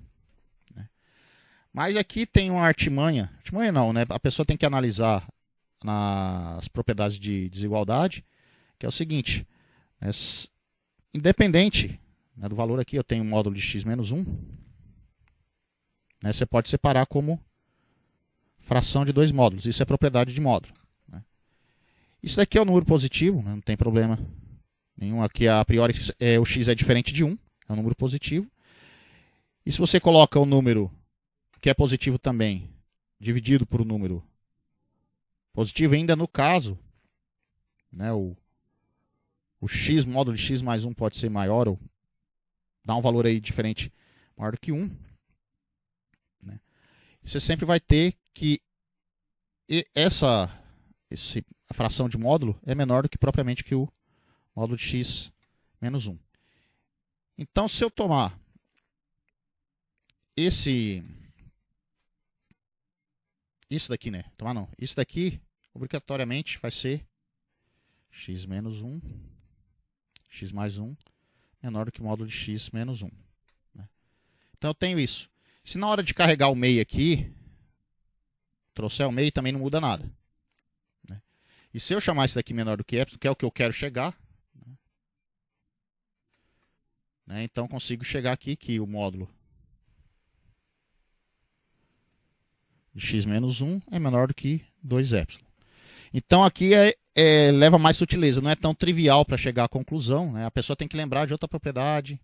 A: Né? Mas aqui tem uma artimanha não, né? A pessoa tem que analisar nas propriedades de desigualdade, que é o seguinte, independente, né, do valor aqui, eu tenho um módulo de x menos 1, né, você pode separar como fração de 2 módulos, isso é propriedade de módulo. Né? Isso daqui é um número positivo, né, não tem problema nenhum, aqui a priori o x é diferente de 1, é um número positivo, e se você coloca o número que é positivo também, dividido por um número positivo, ainda no caso, né, o x, módulo de x mais 1 pode ser maior, ou dar um valor aí diferente, maior do que 1. Né? Você sempre vai ter que a fração de módulo é menor do que propriamente que o módulo de x menos 1. Então, se eu tomar isso daqui, né? Tomar não. Isso daqui, obrigatoriamente, vai ser x menos 1, x mais 1, menor do que o módulo de x menos 1. Né? Então, eu tenho isso. Se na hora de carregar o meio aqui, trouxer o meio, também não muda nada. Né? E se eu chamar isso daqui menor do que y, que é o que eu quero chegar, né? Então, consigo chegar aqui que o módulo de x menos 1 é menor do que 2y. Então aqui leva mais sutileza, não é tão trivial para chegar à conclusão. Né? A pessoa tem que lembrar de outra propriedade,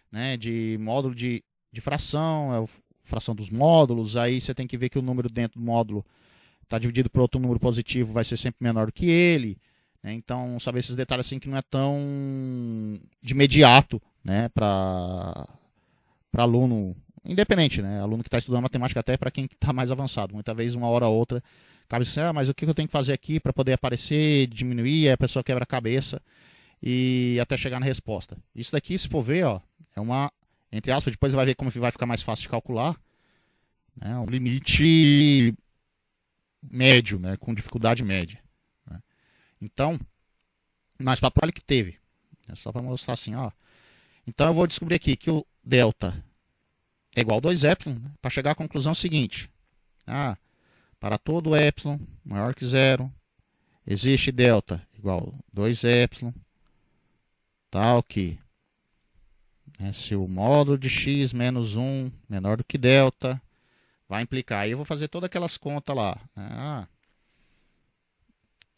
A: né? De módulo de fração, a fração dos módulos, aí você tem que ver que o número dentro do módulo está dividido por outro número positivo, vai ser sempre menor do que ele. Né? Então, saber esses detalhes assim que não é tão de imediato, né? Para aluno independente, né? Aluno que está estudando matemática, até para quem está mais avançado. Muitas vezes, uma hora ou outra, cabe assim, mas o que eu tenho que fazer aqui para poder aparecer, diminuir, aí a pessoa quebra a cabeça e até chegar na resposta. Isso daqui, se for ver, ó, é uma, entre aspas, depois você vai ver como vai ficar mais fácil de calcular, né? Um limite médio, né? Com dificuldade média. Né? Então, mas para prova que teve. É só para mostrar assim, ó. Então eu vou descobrir aqui que o delta é igual a 2y, né? Para chegar à conclusão seguinte. Para todo y maior que 0, existe delta igual a 2y, tal que se o módulo de x menos 1 menor do que delta, vai implicar. Aí eu vou fazer todas aquelas contas lá.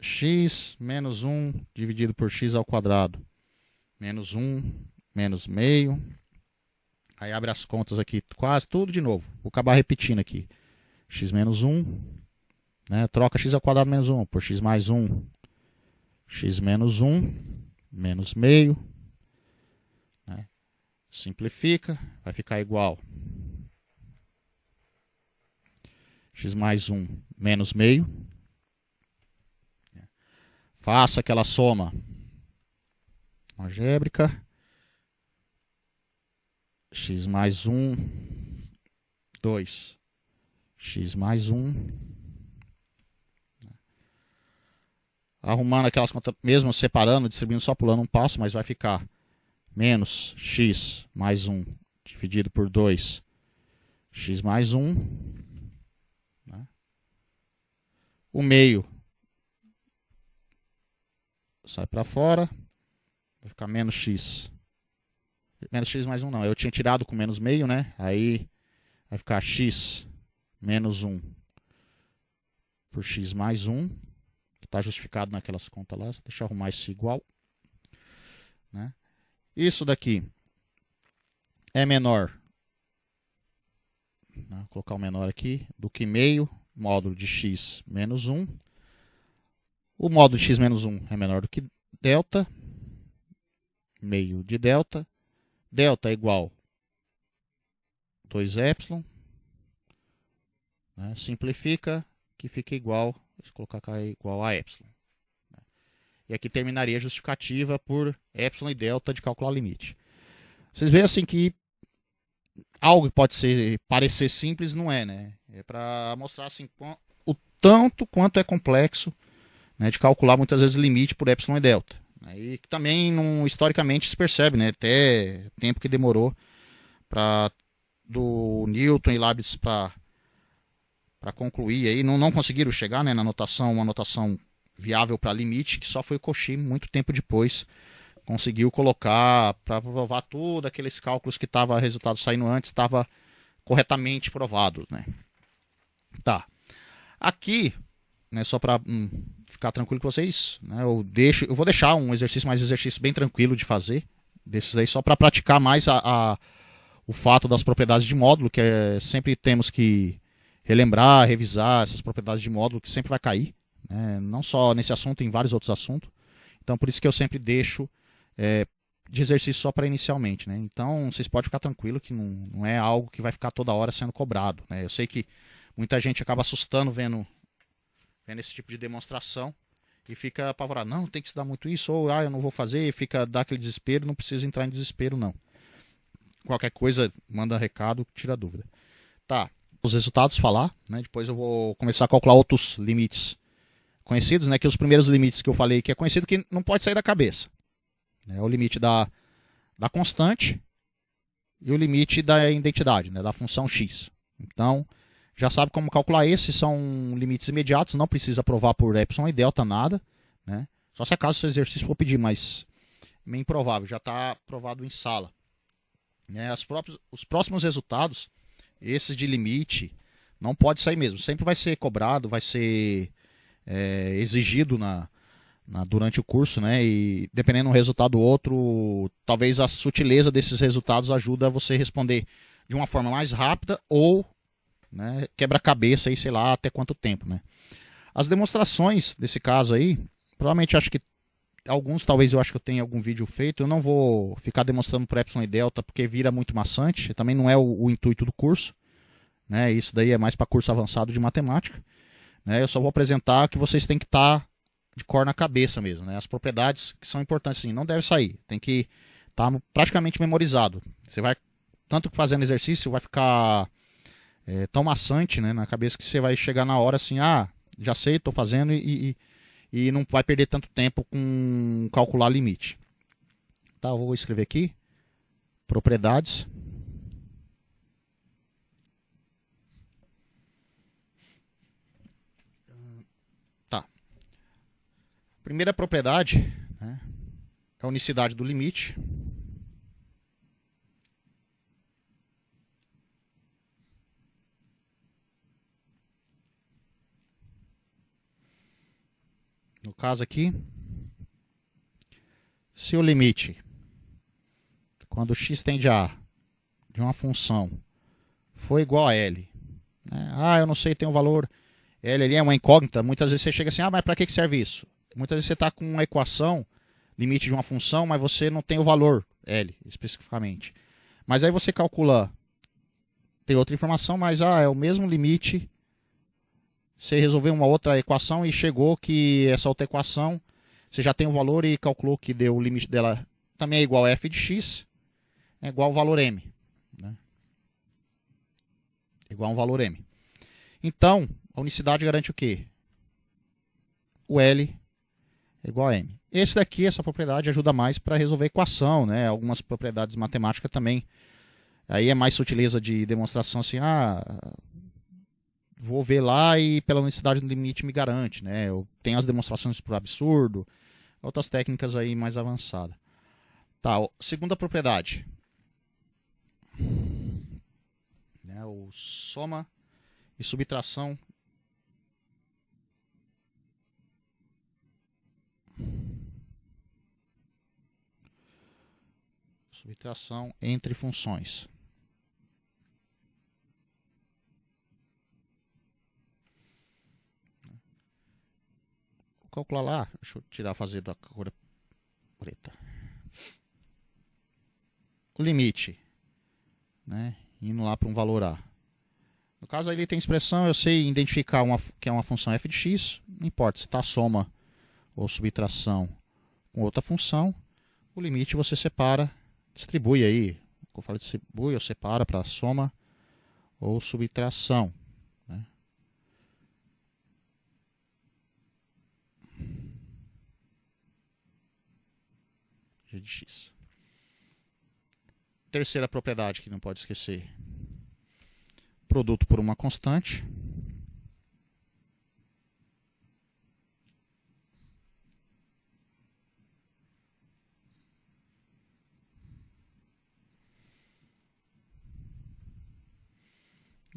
A: X menos 1 dividido por x ao quadrado. Menos 1, menos meio. Aí abre as contas aqui, quase tudo de novo. Vou acabar repetindo aqui. X menos 1. Troca x ao quadrado menos 1 por x mais 1. X menos 1 menos meio. Simplifica, vai ficar igual x mais 1 menos meio. Faça aquela soma algébrica. X mais 1, 2. X mais 1. Arrumando aquelas contas, mesmo separando, distribuindo só pulando um passo, mas vai ficar menos x mais 1 dividido por 2, x mais 1. O meio sai para fora, vai ficar menos x. Menos x mais 1 não, eu tinha tirado com menos meio, né? Aí vai ficar x menos 1 por x mais 1, que está justificado naquelas contas lá. Deixa eu arrumar isso igual. Isso daqui é menor, vou colocar o menor aqui, do que meio módulo de x menos 1. O módulo de x menos 1 é menor do que delta, meio de delta. Delta é igual 2ε. Simplifica, que fica igual, deixa eu colocar cá igual a ε. E aqui terminaria a justificativa por epsilon e delta de calcular o limite. Vocês veem assim que algo que pode parecer simples, não é, né? É para mostrar assim, o tanto quanto é complexo, de calcular muitas vezes limite por epsilon e delta. E também, historicamente, se percebe, até tempo que demorou do Newton e Leibniz para concluir. Aí, não conseguiram chegar na notação, uma notação viável para limite, que só foi o Cauchy, muito tempo depois, conseguiu colocar para provar tudo aqueles cálculos que estava resultado saindo antes, estava corretamente provado. Tá. Aqui, só para ficar tranquilo com vocês, eu vou deixar um exercício bem tranquilo de fazer, desses aí, só para praticar mais o fato das propriedades de módulo, que sempre temos que relembrar, revisar essas propriedades de módulo, que sempre vai cair, não só nesse assunto, em vários outros assuntos. Então, por isso que eu sempre deixo de exercício só para inicialmente. Então, vocês podem ficar tranquilo que não é algo que vai ficar toda hora sendo cobrado. Eu sei que muita gente acaba assustando vendo esse tipo de demonstração e fica apavorado. Não, tem que estudar muito isso, ou eu não vou fazer, e dá aquele desespero. Não precisa entrar em desespero, não. Qualquer coisa, manda recado, tira dúvida. Tá, os resultados falar, depois eu vou começar a calcular outros limites conhecidos, que os primeiros limites que eu falei que é conhecido que não pode sair da cabeça. É o limite da constante e o limite da identidade, da função x. Então, já sabe como calcular esses, são limites imediatos, não precisa provar por epsilon e delta nada. Só se acaso o seu exercício for pedir, mas é meio improvável, já está provado em sala. Os próximos resultados, esses de limite, não pode sair mesmo. Sempre vai ser cobrado, vai ser exigido durante o curso, e dependendo do resultado do outro, talvez a sutileza desses resultados ajuda a você responder de uma forma mais rápida ou quebra-cabeça, sei lá até quanto tempo. As demonstrações desse caso aí, provavelmente acho que alguns, talvez eu acho que eu tenha algum vídeo feito. Eu não vou ficar demonstrando por epsilon e delta porque vira muito maçante, também não é o intuito do curso. Isso daí é mais para curso avançado de matemática. Eu só vou apresentar que vocês têm que estar de cor na cabeça mesmo. As propriedades que são importantes, sim, não deve sair, tem que estar praticamente memorizado. Você vai, tanto fazendo exercício, vai ficar tão maçante na cabeça que você vai chegar na hora assim, já sei, estou fazendo e não vai perder tanto tempo com calcular limite. Tá, eu vou escrever aqui, propriedades. Tá. Primeira propriedade, é a unicidade do limite. No caso aqui, se o limite, quando x tende a de uma função, for igual a L, né? Eu não sei, tem um valor, L ali é uma incógnita, muitas vezes você chega assim, mas para que serve isso? Muitas vezes você está com uma equação, limite de uma função, mas você não tem o valor L, especificamente. Mas aí você calcula, tem outra informação, mas é o mesmo limite. Você resolveu uma outra equação e chegou que essa outra equação, você já tem o valor e calculou que deu o limite dela também é igual a f de x, é igual ao valor m. Né? Igual a um valor m. Então, a unicidade garante o quê? O L é igual a m. Esse daqui, essa propriedade, ajuda mais para resolver equação, né? Algumas propriedades matemáticas também. Aí é mais sutileza de demonstração assim, vou ver lá e pela unicidade do limite me garante, né? Eu tenho as demonstrações por absurdo, outras técnicas aí mais avançadas. Tá, segunda propriedade. Né, o soma e subtração entre funções. Vou calcular lá, deixa eu tirar, fazer da cor preta. O limite, né, indo lá para um valor A. No caso aí ele tem expressão, eu sei identificar que é uma função f de x, não importa se está soma ou subtração com outra função, o limite você separa, distribui aí, como eu falei, distribui ou separa para soma ou subtração. Né? G de x. Terceira propriedade que não pode esquecer. Produto por uma constante.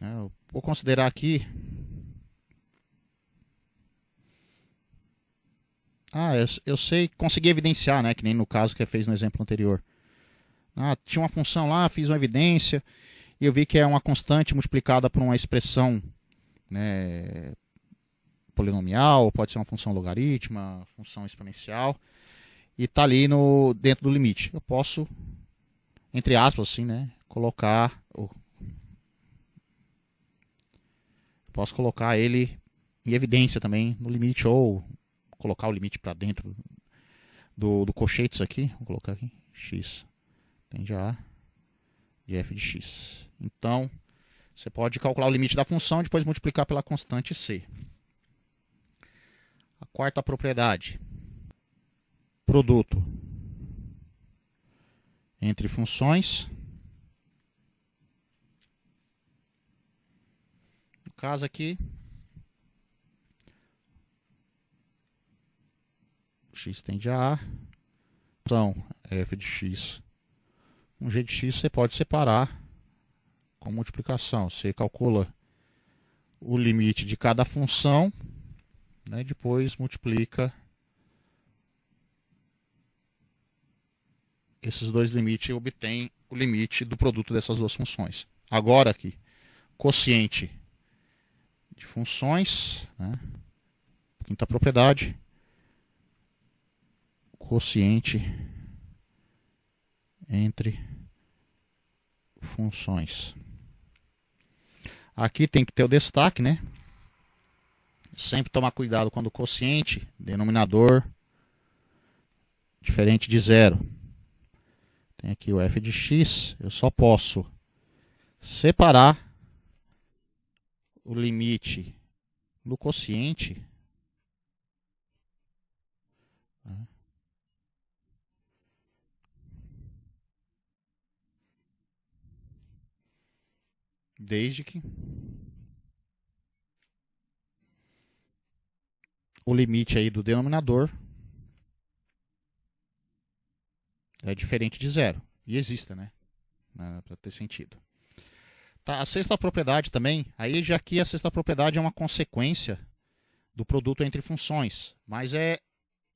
A: Eu vou considerar aqui. Eu sei, consegui evidenciar, né, que nem no caso que fez no exemplo anterior. Tinha uma função lá, fiz uma evidência, e eu vi que é uma constante multiplicada por uma expressão, né, polinomial, pode ser uma função logarítmica, função exponencial, e está ali dentro do limite. Eu posso, entre aspas, assim, né, posso colocar ele em evidência também no limite, ou colocar o limite para dentro do colchetes aqui. Vou colocar aqui, x tende a de f de x. Então, você pode calcular o limite da função e depois multiplicar pela constante c. A quarta propriedade. Produto entre funções. No caso aqui, x tende a função f de x. Um g de x você pode separar com multiplicação. Você calcula o limite de cada função, né, depois multiplica esses dois limites e obtém o limite do produto dessas duas funções. Agora aqui, quociente de funções, né, quinta propriedade, quociente entre funções. Aqui tem que ter o destaque, né? Sempre tomar cuidado quando o quociente, denominador, diferente de zero. Tem aqui o f de x, eu só posso separar o limite do quociente desde que o limite aí do denominador é diferente de zero. E existe, né? Para ter sentido. Tá, a sexta propriedade também, aí já que a sexta propriedade é uma consequência do produto entre funções, mas é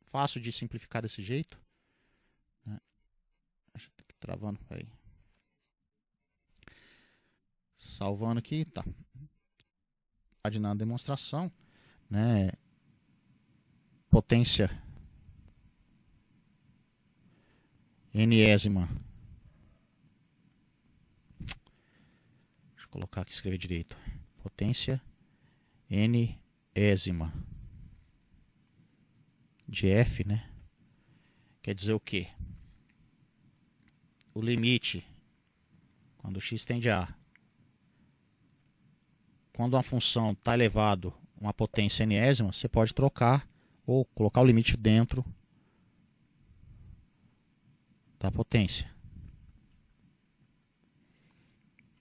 A: fácil de simplificar desse jeito. Né? Travando aí. Salvando aqui, tá. Na demonstração, né? Potência enésima. Deixa eu colocar aqui, escrever direito. Potência enésima de f, né? Quer dizer o quê? O limite quando x tende a quando uma função está elevado a uma potência enésima, você pode trocar ou colocar o limite dentro da potência.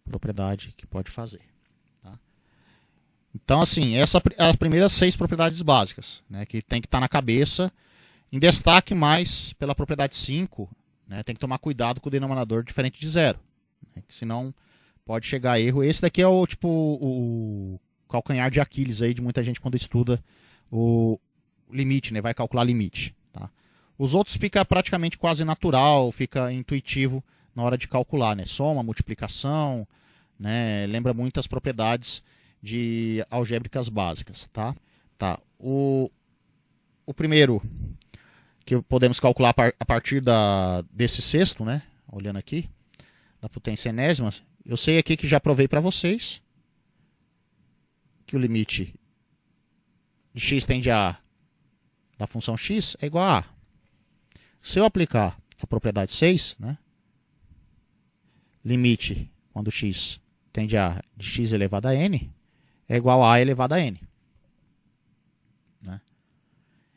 A: Propriedade que pode fazer. Tá? Então, assim, essas são as primeiras 6 propriedades básicas, né, que tem que estar na cabeça. Em destaque mais pela propriedade 5, né, tem que tomar cuidado com o denominador diferente de zero, né, que senão pode chegar a erro. Esse daqui é o tipo o calcanhar de Aquiles aí de muita gente quando estuda o limite, né? Vai calcular limite. Tá? Os outros fica praticamente quase natural, fica intuitivo na hora de calcular, né? Soma, multiplicação, né? Lembra muito as propriedades de algébricas básicas, tá? Tá. O primeiro que podemos calcular a partir desse sexto, né? Olhando aqui, da potência enésima. Eu sei aqui que já provei para vocês que o limite de x tende a A da função x é igual a A. Se eu aplicar a propriedade 6, né, limite quando x tende a A de x elevado a n é igual a A elevado a n. Né?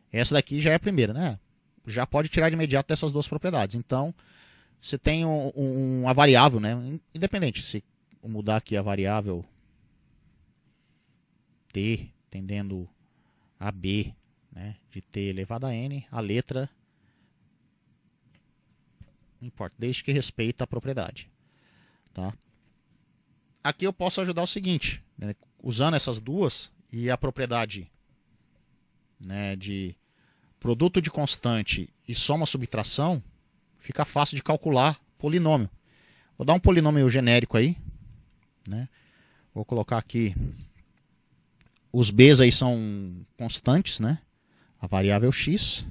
A: Essa daqui já é a primeira, né? Já pode tirar de imediato dessas duas propriedades. Então, você tem uma variável, né? Independente se mudar aqui a variável t tendendo a b, né, de t elevado a n, a letra não importa, desde que respeita a propriedade. Tá? Aqui eu posso ajudar o seguinte, né, usando essas duas e a propriedade, né, de produto de constante e soma-subtração, fica fácil de calcular polinômio. Vou dar um polinômio genérico aí, né? Vou colocar aqui os b's aí são constantes, né? A variável x.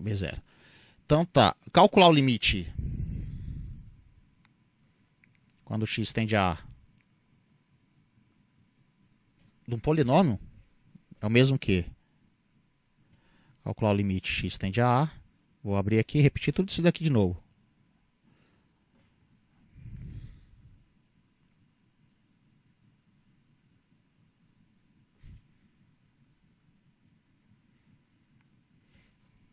A: B0. Então tá, calcular o limite quando x tende a de um polinômio é o mesmo que calcular o limite x tende a A. Vou abrir aqui e repetir tudo isso daqui de novo.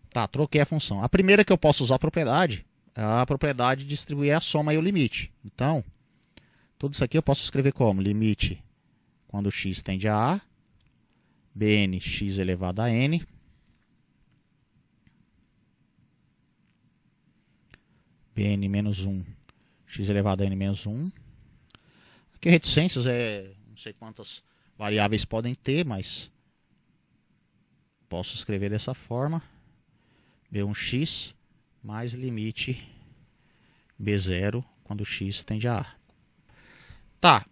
A: Tá, troquei a função. A primeira que eu posso usar a propriedade é a propriedade de distribuir a soma e o limite. Então, tudo isso aqui eu posso escrever como limite quando x tende a A, bn x elevado a n, bn menos 1, x elevado a n menos 1. Aqui reticências não sei quantas variáveis podem ter, mas posso escrever dessa forma. B1x mais limite B0 quando x tende a A. Tá.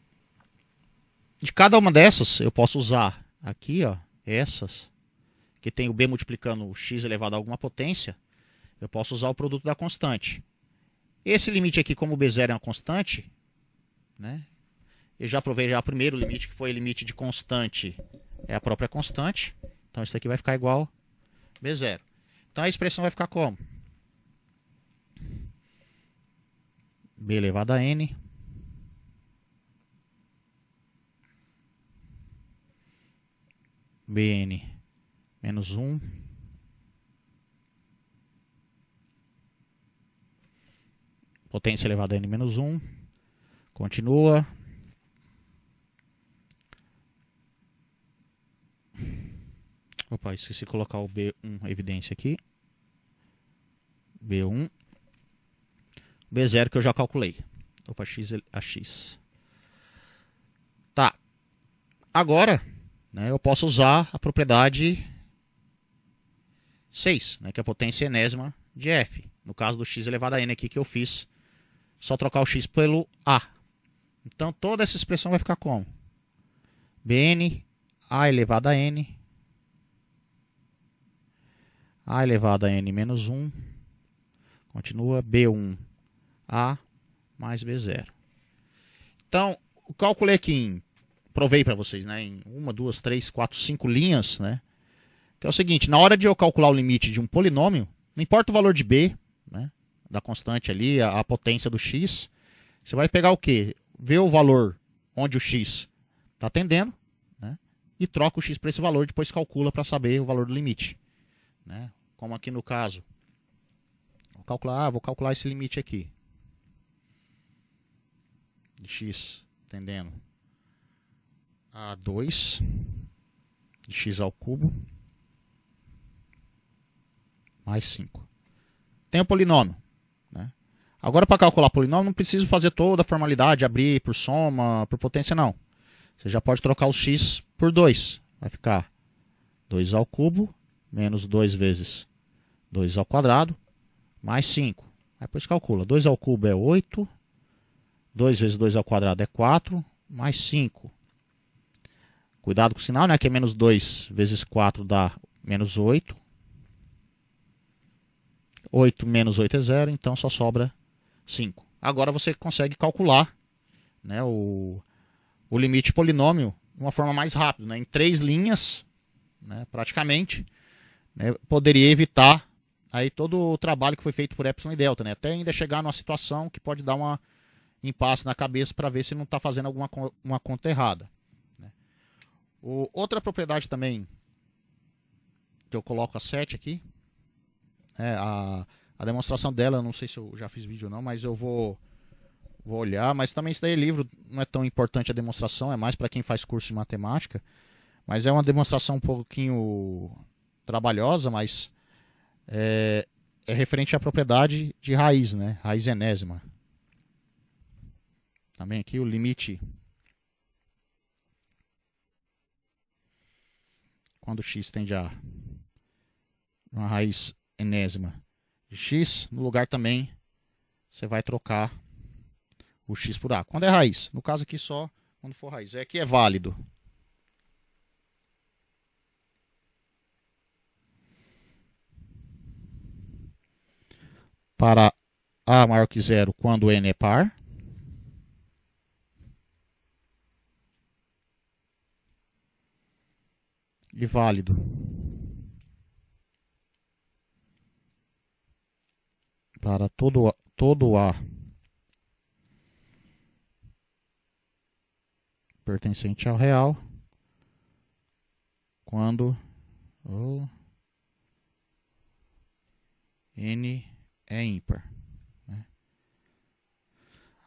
A: De cada uma dessas, eu posso usar aqui, ó, essas, que tem o B multiplicando o x elevado a alguma potência, eu posso usar o produto da constante. Esse limite aqui, como o B0 é uma constante, né, eu já provei já o primeiro limite, que foi o limite de constante, é a própria constante. Então isso aqui vai ficar igual a B0. Então a expressão vai ficar como? B elevado a n bn menos 1 potência elevada a n menos 1 continua Opa, esqueci de colocar o B1 evidência aqui. B1. B0 que eu já calculei. Opa, X a X. Tá. Agora, né, eu posso usar a propriedade 6, né, que é a potência enésima de F. No caso do x elevado a n aqui que eu fiz, só trocar o x pelo A. Então toda essa expressão vai ficar como? Bn A elevado a n. A elevado a n menos 1. Continua B1 A mais B0. Então, eu calculei aqui provei para vocês, né, em 1, 2, 3, 4, 5 linhas, né? Que é o seguinte, na hora de eu calcular o limite de um polinômio, não importa o valor de b, né, da constante ali, a potência do x, você vai pegar o quê? Ver o valor onde o x está tendendo, né, e troca o x para esse valor, depois calcula para saber o valor do limite. Né? Como aqui no caso, vou calcular esse limite aqui. De x tendendo a 2, de x ao cubo, mais 5. Tem o polinômio. Né? Agora, para calcular polinômio, não preciso fazer toda a formalidade, abrir por soma, por potência, não. Você já pode trocar o x por 2. Vai ficar 2 ao cubo, menos 2 vezes 2 ao quadrado, mais 5. Aí depois calcula. 2 ao cubo é 8, 2 vezes 2 ao quadrado é 4, mais 5. Cuidado com o sinal, né? Que é menos 2 vezes 4 dá menos 8. 8 menos 8 é 0, então só sobra 5. Agora você consegue calcular, né, o limite polinômio de uma forma mais rápida. Né? Em 3 linhas, né, praticamente, né, poderia evitar aí todo o trabalho que foi feito por epsilon e delta. Né? Até ainda chegar numa situação que pode dar uma impasse na cabeça para ver se não está fazendo uma conta errada. Né? Outra propriedade também que eu coloco a 7 aqui, a demonstração dela, não sei se eu já fiz vídeo ou não, mas eu vou olhar. Mas também isso daí é livro, não é tão importante a demonstração, é mais para quem faz curso de matemática. Mas é uma demonstração um pouquinho trabalhosa, mas é referente à propriedade de raiz, né? Raiz enésima. Também aqui o limite quando x tende a uma raiz enésima de x, no lugar também você vai trocar o x por a. Quando é raiz, no caso aqui só quando for raiz, aqui é válido. Para a maior que zero quando n é par. E válido para todo A pertencente ao real quando o n é ímpar. Né?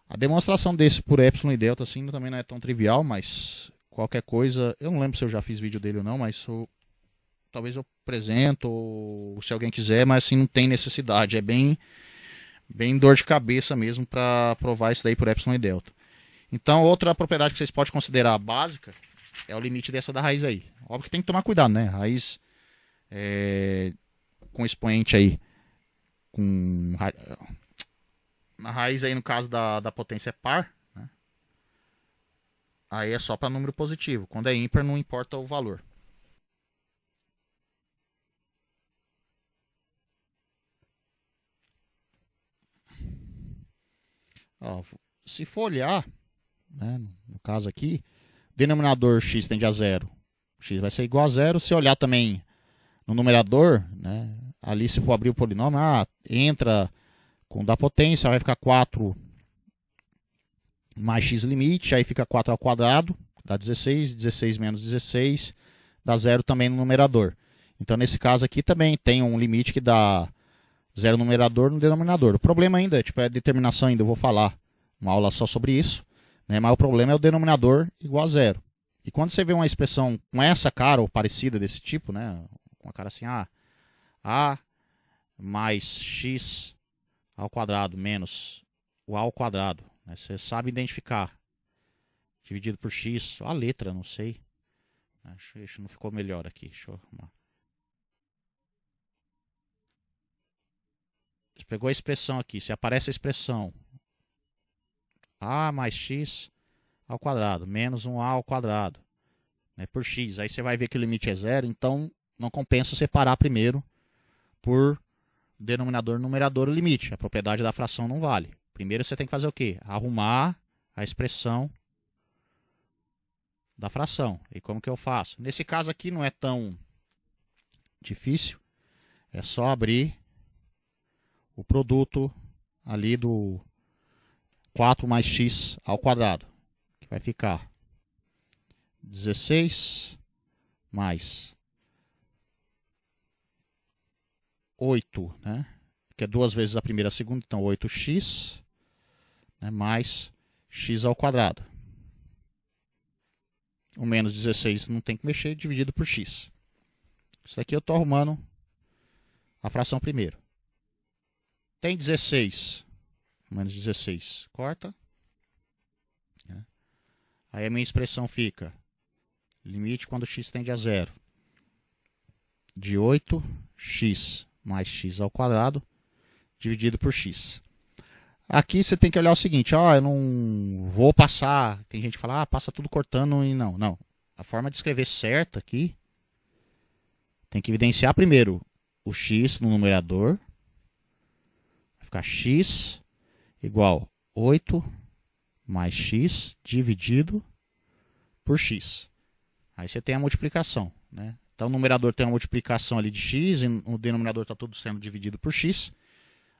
A: A demonstração desse por epsilon e delta assim, também não é tão trivial, mas qualquer coisa, eu não lembro se eu já fiz vídeo dele ou não, mas talvez eu apresento, ou se alguém quiser, mas assim não tem necessidade, é bem dor de cabeça mesmo para provar isso daí por epsilon e delta. Então, outra propriedade que vocês podem considerar básica é o limite dessa da raiz aí. Óbvio que tem que tomar cuidado, né? Raiz com expoente aí, na raiz aí no caso da potência é par, né? Aí é só para número positivo. Quando é ímpar não importa o valor. Ó, se for olhar, né, no caso aqui, denominador x tende a zero, x vai ser igual a zero. Se olhar também no numerador, né, ali se for abrir o polinômio, entra com da potência, vai ficar 4 mais x limite, aí fica 4 ao quadrado, dá 16, 16 menos 16, dá zero também no numerador. Então nesse caso aqui também tem um limite que dá zero no numerador no denominador. O problema ainda é a determinação, ainda eu vou falar uma aula só sobre isso, né? Mas o problema é o denominador igual a zero. E quando você vê uma expressão com essa cara ou parecida desse tipo, né? Com a cara assim, A mais X ao quadrado menos o A ao quadrado. Né? Você sabe identificar. Dividido por X, a letra, não sei. Acho não ficou melhor aqui. Deixa eu arrumar. Você pegou a expressão aqui. Se aparece a expressão A mais X ao quadrado menos um A ao quadrado, né, por X. Aí você vai ver que o limite é zero. Então não compensa separar primeiro por denominador, numerador e limite. A propriedade da fração não vale. Primeiro você tem que fazer o quê? Arrumar a expressão da fração. E como que eu faço? Nesse caso aqui não é tão difícil. É só abrir o produto ali do 4 mais x ao quadrado. Que vai ficar 16 mais 8, né? Que é duas vezes a primeira e a segunda. Então 8x, né, mais x ao quadrado. O menos 16 não tem que mexer, dividido por x. Isso aqui eu estou arrumando a fração primeiro. Tem 16, menos 16, corta. Aí a minha expressão fica, limite quando x tende a zero, de 8x mais x ao quadrado, dividido por x. Aqui você tem que olhar o seguinte, eu não vou passar, tem gente que fala, passa tudo cortando e não. Não, a forma de escrever certa aqui, tem que evidenciar primeiro o x no numerador, vai ficar x igual 8 mais x dividido por x. Aí você tem a multiplicação, né? Então o numerador tem uma multiplicação ali de x, e o denominador está tudo sendo dividido por x.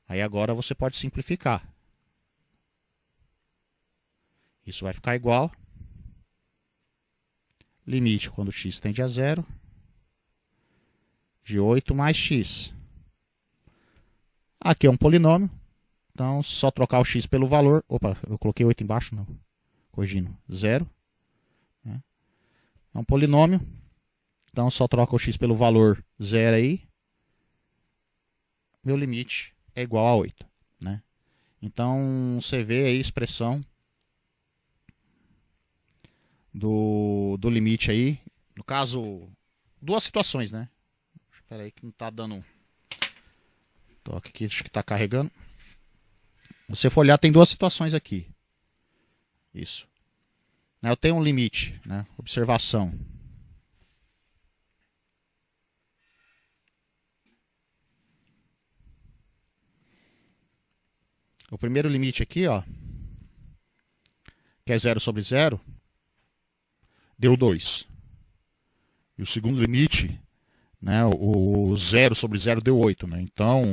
A: Aí agora você pode simplificar. Isso vai ficar igual. Limite quando x tende a zero, de 8 mais x. Aqui é um polinômio. Então, só trocar o x pelo valor. Opa, eu coloquei 8 embaixo, não. Corrigindo, 0. Né? É um polinômio. Então, só troca o x pelo valor 0 aí. Meu limite é igual a 8. Né? Então, você vê aí a expressão do limite aí. No caso, duas situações, né? Espera aí que não está dando... Toque aqui, acho que está carregando. Se você for olhar, tem duas situações aqui. Isso. Eu tenho um limite, né? Observação. O primeiro limite aqui, que é 0 sobre 0, deu 2. E o segundo limite, né, o 0 sobre 0 deu 8. Né? Então,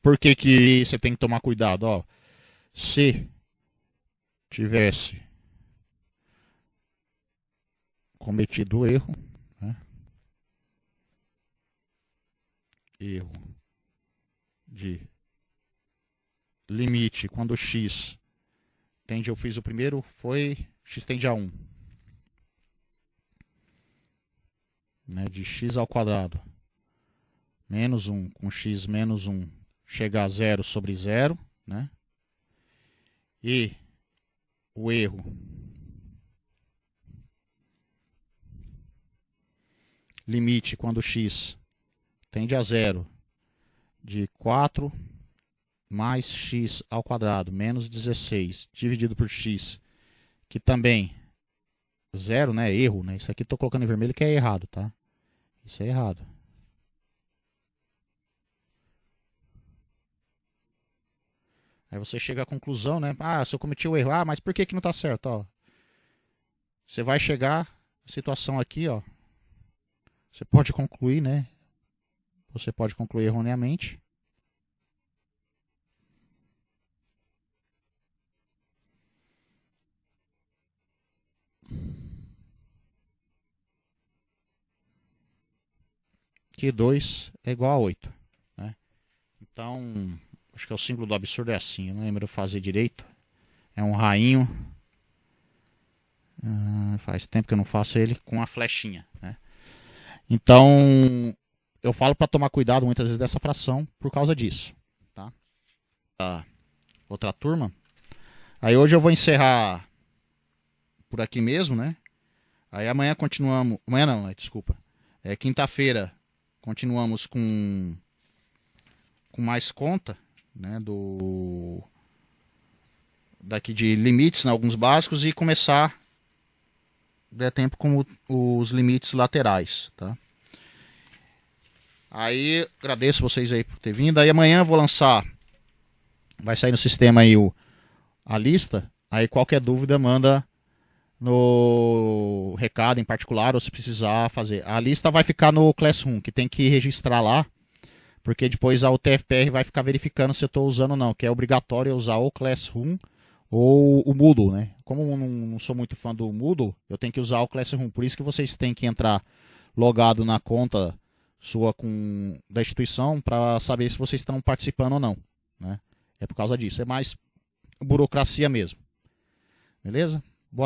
A: por que que você tem que tomar cuidado? Se tivesse cometido erro, né? Erro de limite quando x tende, eu fiz o primeiro, foi x tende a 1, né, de x ao quadrado menos 1 com x menos 1 chega a 0 sobre 0, né? E o erro limite quando x tende a 0 de 4 mais x ao quadrado menos 16 dividido por x, que também 0, né? Erro, né? Isso aqui estou colocando em vermelho que é errado, tá? Isso é errado. Aí você chega à conclusão, né? Se eu cometi o erro, mas por que que não está certo? Você vai chegar à situação aqui, Você pode concluir, né? Você pode concluir erroneamente. Que 2 é igual a 8. Né? Então, acho que o símbolo do absurdo é assim. Eu não lembro de fazer direito. É um rainho. Faz tempo que eu não faço ele com a flechinha, né? Então, eu falo para tomar cuidado muitas vezes dessa fração por causa disso, tá? Outra turma. Aí hoje eu vou encerrar por aqui mesmo, né? Aí amanhã continuamos. Amanhã não, desculpa. Quinta-feira continuamos com mais conta, né? Daqui de limites, né, alguns básicos, e começar, der tempo, com os limites laterais, tá? Aí agradeço vocês aí por ter vindo. Aí amanhã eu vou lançar, vai sair no sistema aí a lista. Aí qualquer dúvida manda no recado em particular, ou se precisar fazer. A lista vai ficar no Classroom, que tem que registrar lá, porque depois a UTF-PR vai ficar verificando se eu estou usando ou não, que é obrigatório usar o Classroom ou o Moodle, né? Como eu não sou muito fã do Moodle, eu tenho que usar o Classroom. Por isso que vocês têm que entrar logado na conta sua da instituição para saber se vocês estão participando ou não, né? É por causa disso. É mais burocracia mesmo. Beleza?